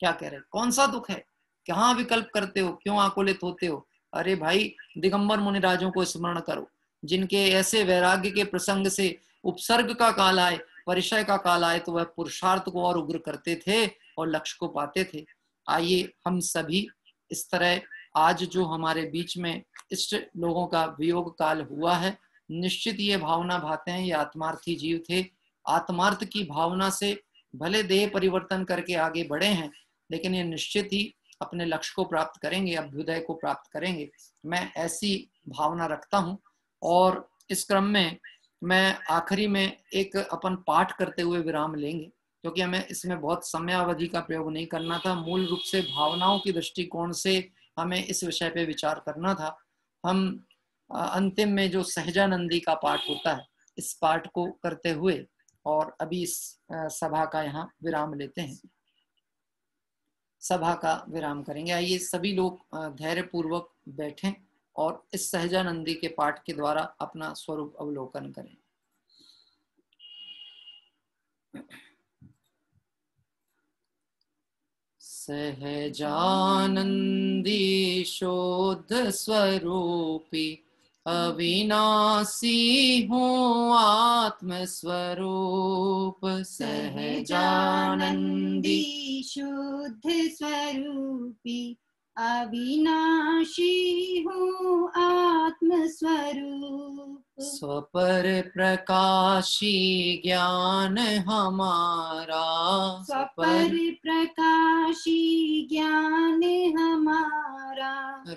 S2: क्या कह रहे, कौन सा दुख है, कहाँ विकल्प करते हो, क्यों आकुलित होते हो? अरे भाई दिगंबर मुनिराजों को स्मरण करो, जिनके ऐसे वैराग्य के प्रसंग से उपसर्ग का काल आए, परिचय का काल आए, तो वह पुरुषार्थ को और उग्र करते थे और लक्ष्य को पाते थे। आइए हम सभी इस तरह, आज जो हमारे बीच में इष्ट लोगों का वियोग काल हुआ है, निश्चित ये भावना भाते हैं, ये आत्मार्थी जीव थे, आत्मार्थ की भावना से भले देह परिवर्तन करके आगे बढ़े हैं, लेकिन ये निश्चित ही अपने लक्ष्य को प्राप्त करेंगे, अभ्युदय को प्राप्त करेंगे। मैं ऐसी भावना रखता हूँ। और इस क्रम में मैं आखिरी में एक अपन पाठ करते हुए विराम लेंगे, क्योंकि हमें इसमें बहुत समयावधि का प्रयोग नहीं करना था, मूल रूप से भावनाओं की दृष्टिकोण से हमें इस विषय पे विचार करना था। हम अंतिम में जो सहजानंदी का पाठ होता है, इस पाठ को करते हुए और अभी इस सभा का यहाँ विराम लेते हैं, सभा का विराम करेंगे। आइए सभी लोग धैर्य पूर्वक बैठें और इस सहजानंदी के पाठ के द्वारा अपना स्वरूप अवलोकन करें। सहजानंदी शुद्ध स्वरूपी अविनाशी हूँ आत्म स्वरूप। सहजानंदी
S3: शुद्ध स्वरूपी अविनाशी हूँ आत्म स्वरूप।
S2: स्वपर प्रकाशी ज्ञान हमारा,
S3: स्वपर प्रकाशी ज्ञान हमारा।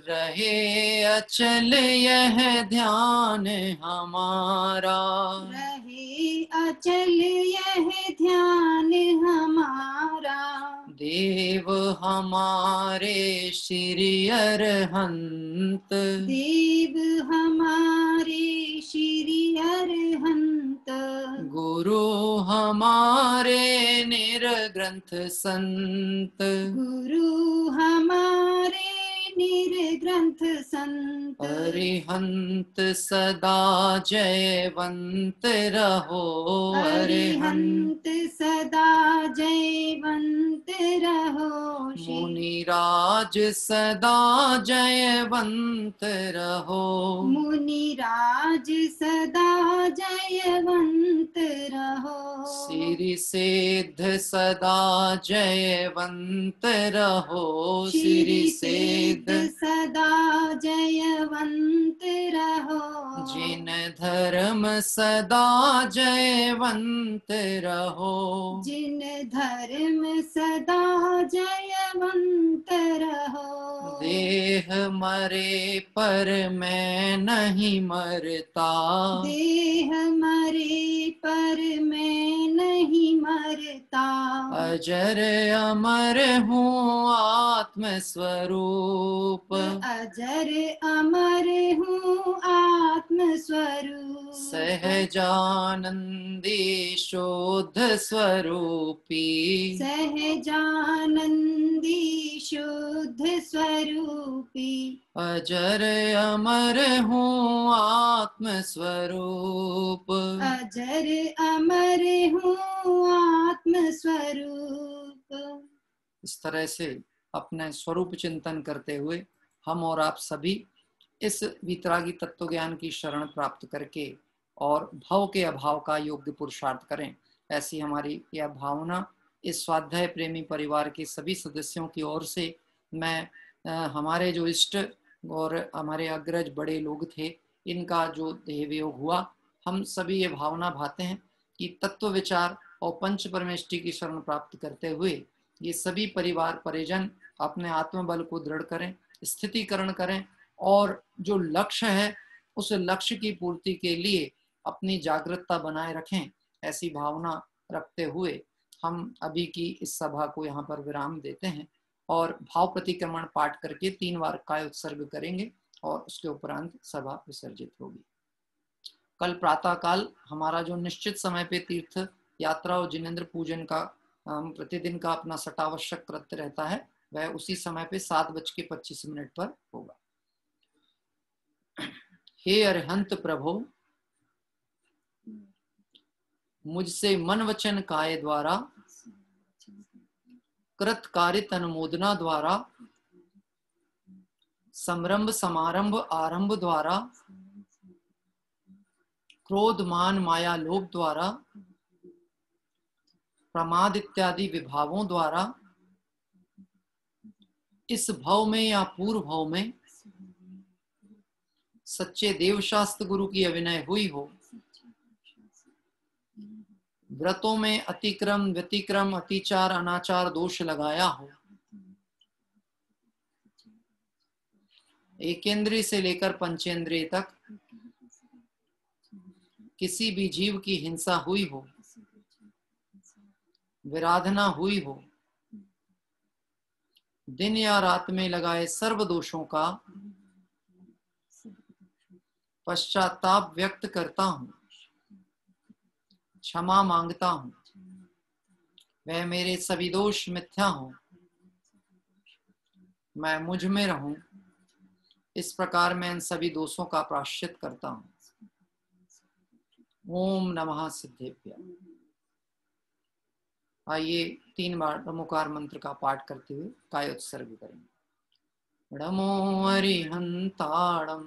S2: रहे अचल यह ध्यान हमारा,
S3: रहे अचल यह ध्यान हमारा।
S2: देव हमारे श्री अरहंत,
S3: देव हमारे श्री अरहंत।
S2: गुरु हमारे निर्ग्रंथ संत,
S3: गुरु हमारे निर्ग्रंथ संत।
S2: अरिहंत सदा जयवंत रहो,
S3: अरिहंत सदा जयवंत रहो।
S2: मुनिराज सदा जयवंत रहो,
S3: मुनिराज सदा जयवंत रहो।
S2: सिरि सिद्ध सदा जयवंत रहो, सिरि सिद्ध
S3: सदा जयवंत रहो।
S2: जिन धर्म सदा जयवंत रहो,
S3: जिन धर्म सदा जयवंत रहो।
S2: देह मरे पर मैं नहीं मरता,
S3: देह मरे पर मैं नहीं मरता।
S2: अजर अमर हूँ आत्म स्वरूप,
S3: अजर अमर हूँ आत्म स्वरूप।
S2: सहजानंदी शुद्ध स्वरूपी,
S3: सहजानंदी शुद्ध स्वरूपी।
S2: अजर अमर हूँ आत्म स्वरूप,
S3: अजर अमर हूँ आत्म स्वरूप।
S2: इस तरह से अपने स्वरूप चिंतन करते हुए हम और आप सभी इस वितरागी तत्व ज्ञान की शरण प्राप्त करके और भव के अभाव का योग्य पुरुषार्थ करें। ऐसी हमारी यह भावना इस स्वाध्याय प्रेमी परिवार के सभी सदस्यों की ओर से मैं हमारे जो इष्ट और हमारे अग्रज बड़े लोग थे, इनका जो देह वियोग हुआ, हम सभी ये भावना भाते हैं कि तत्व विचार और पंच परमेष्टि की शरण प्राप्त करते हुए ये सभी परिवार परिजन अपने आत्मबल को दृढ़ करें, स्थितिकरण करें और जो लक्ष्य है उस लक्ष्य की पूर्ति के लिए अपनी जागरूकता बनाए रखें। ऐसी भावना रखते हुए हम अभी की इस सभा को यहाँ पर विराम देते हैं और भाव प्रतिक्रमण पाठ करके 3 बार काय उत्सर्ग करेंगे और उसके उपरांत सभा विसर्जित होगी। कल प्रातः काल हमारा जो निश्चित समय पे तीर्थ यात्रा और जिनेंद्र पूजन का प्रतिदिन का अपना सटावश्यक कृत्य रहता है, वह उसी समय पे 7:25 पर होगा। हे अरहंत प्रभु, मुझसे मन वचन काय द्वारा कृत कारित अनुमोदना द्वारा संरंभ समारंभ आरंभ द्वारा क्रोध मान माया लोभ द्वारा प्रमाद इत्यादि विभावों द्वारा इस भव में या पूर्व भव में सच्चे देवशास्त्र गुरु की अभिनय हुई हो, व्रतों में अतिक्रम व्यतिक्रम अतिचार अनाचार दोष लगाया हो, एकेंद्रीय से लेकर पंचेंद्रिय तक किसी भी जीव की हिंसा हुई हो, विराधना हुई हो, दिन या रात में लगाए सर्व दोषों का पश्चाताप व्यक्त करता हूं। क्षमा मांगता हूँ, वह मेरे सभी दोष मिथ्या हो, मैं मुझ में रहूं, इस प्रकार मैं इन सभी दोषों का प्रायश्चित करता हूँ। ओम नमः सिद्धेभ्य। आइए 3 बार नमोकार मंत्र का पाठ करते हुए कायोत्सर्ग करेंगे। नमो अरिहंताणं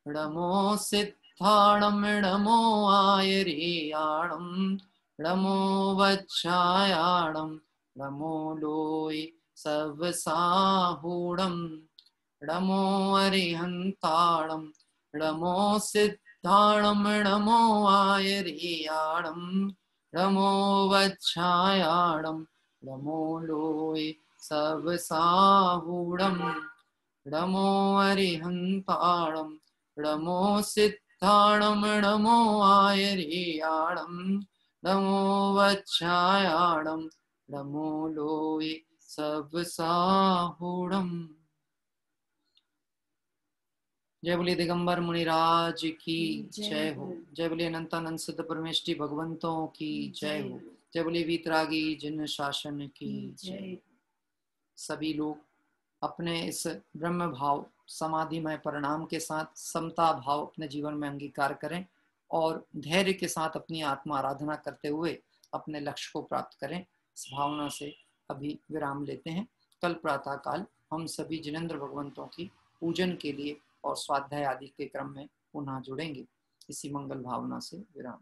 S2: नमो सिद्धाणं नमो आयर्याणं नमो वज्रायाणं नमो लोय सर्वसाहूणं नमो अरिहंताणं नमो सिद्धाणं नमो आयर्याणं नमो वज्रायाणं नमो लोय सर्वसाहूणं नमो अरिहंताणं नमो सिद्धाणं नमो आयर्याणं नमो वज्रायाणं नमो लोय सर्वसाहूणं। जय बोले दिगंबर मुनिराज की जय हो। जय बोले अनंतानंद सिद्ध परमेष्टि भगवंतों की जय हो। जय बोले वीतरागी जिन शासन की जय। सभी लोग अपने इस ब्रह्म भाव समाधिमय परिणाम के साथ समता भाव अपने जीवन में अंगीकार करें और धैर्य के साथ अपनी आत्मा आराधना करते हुए अपने लक्ष्य को प्राप्त करें। इस भावना से अभी विराम लेते हैं। कल प्रातः काल हम सभी जिनेंद्र भगवंतों की पूजन के लिए और स्वाध्याय आदि के क्रम में पुनः जुड़ेंगे। इसी मंगल भावना से विराम।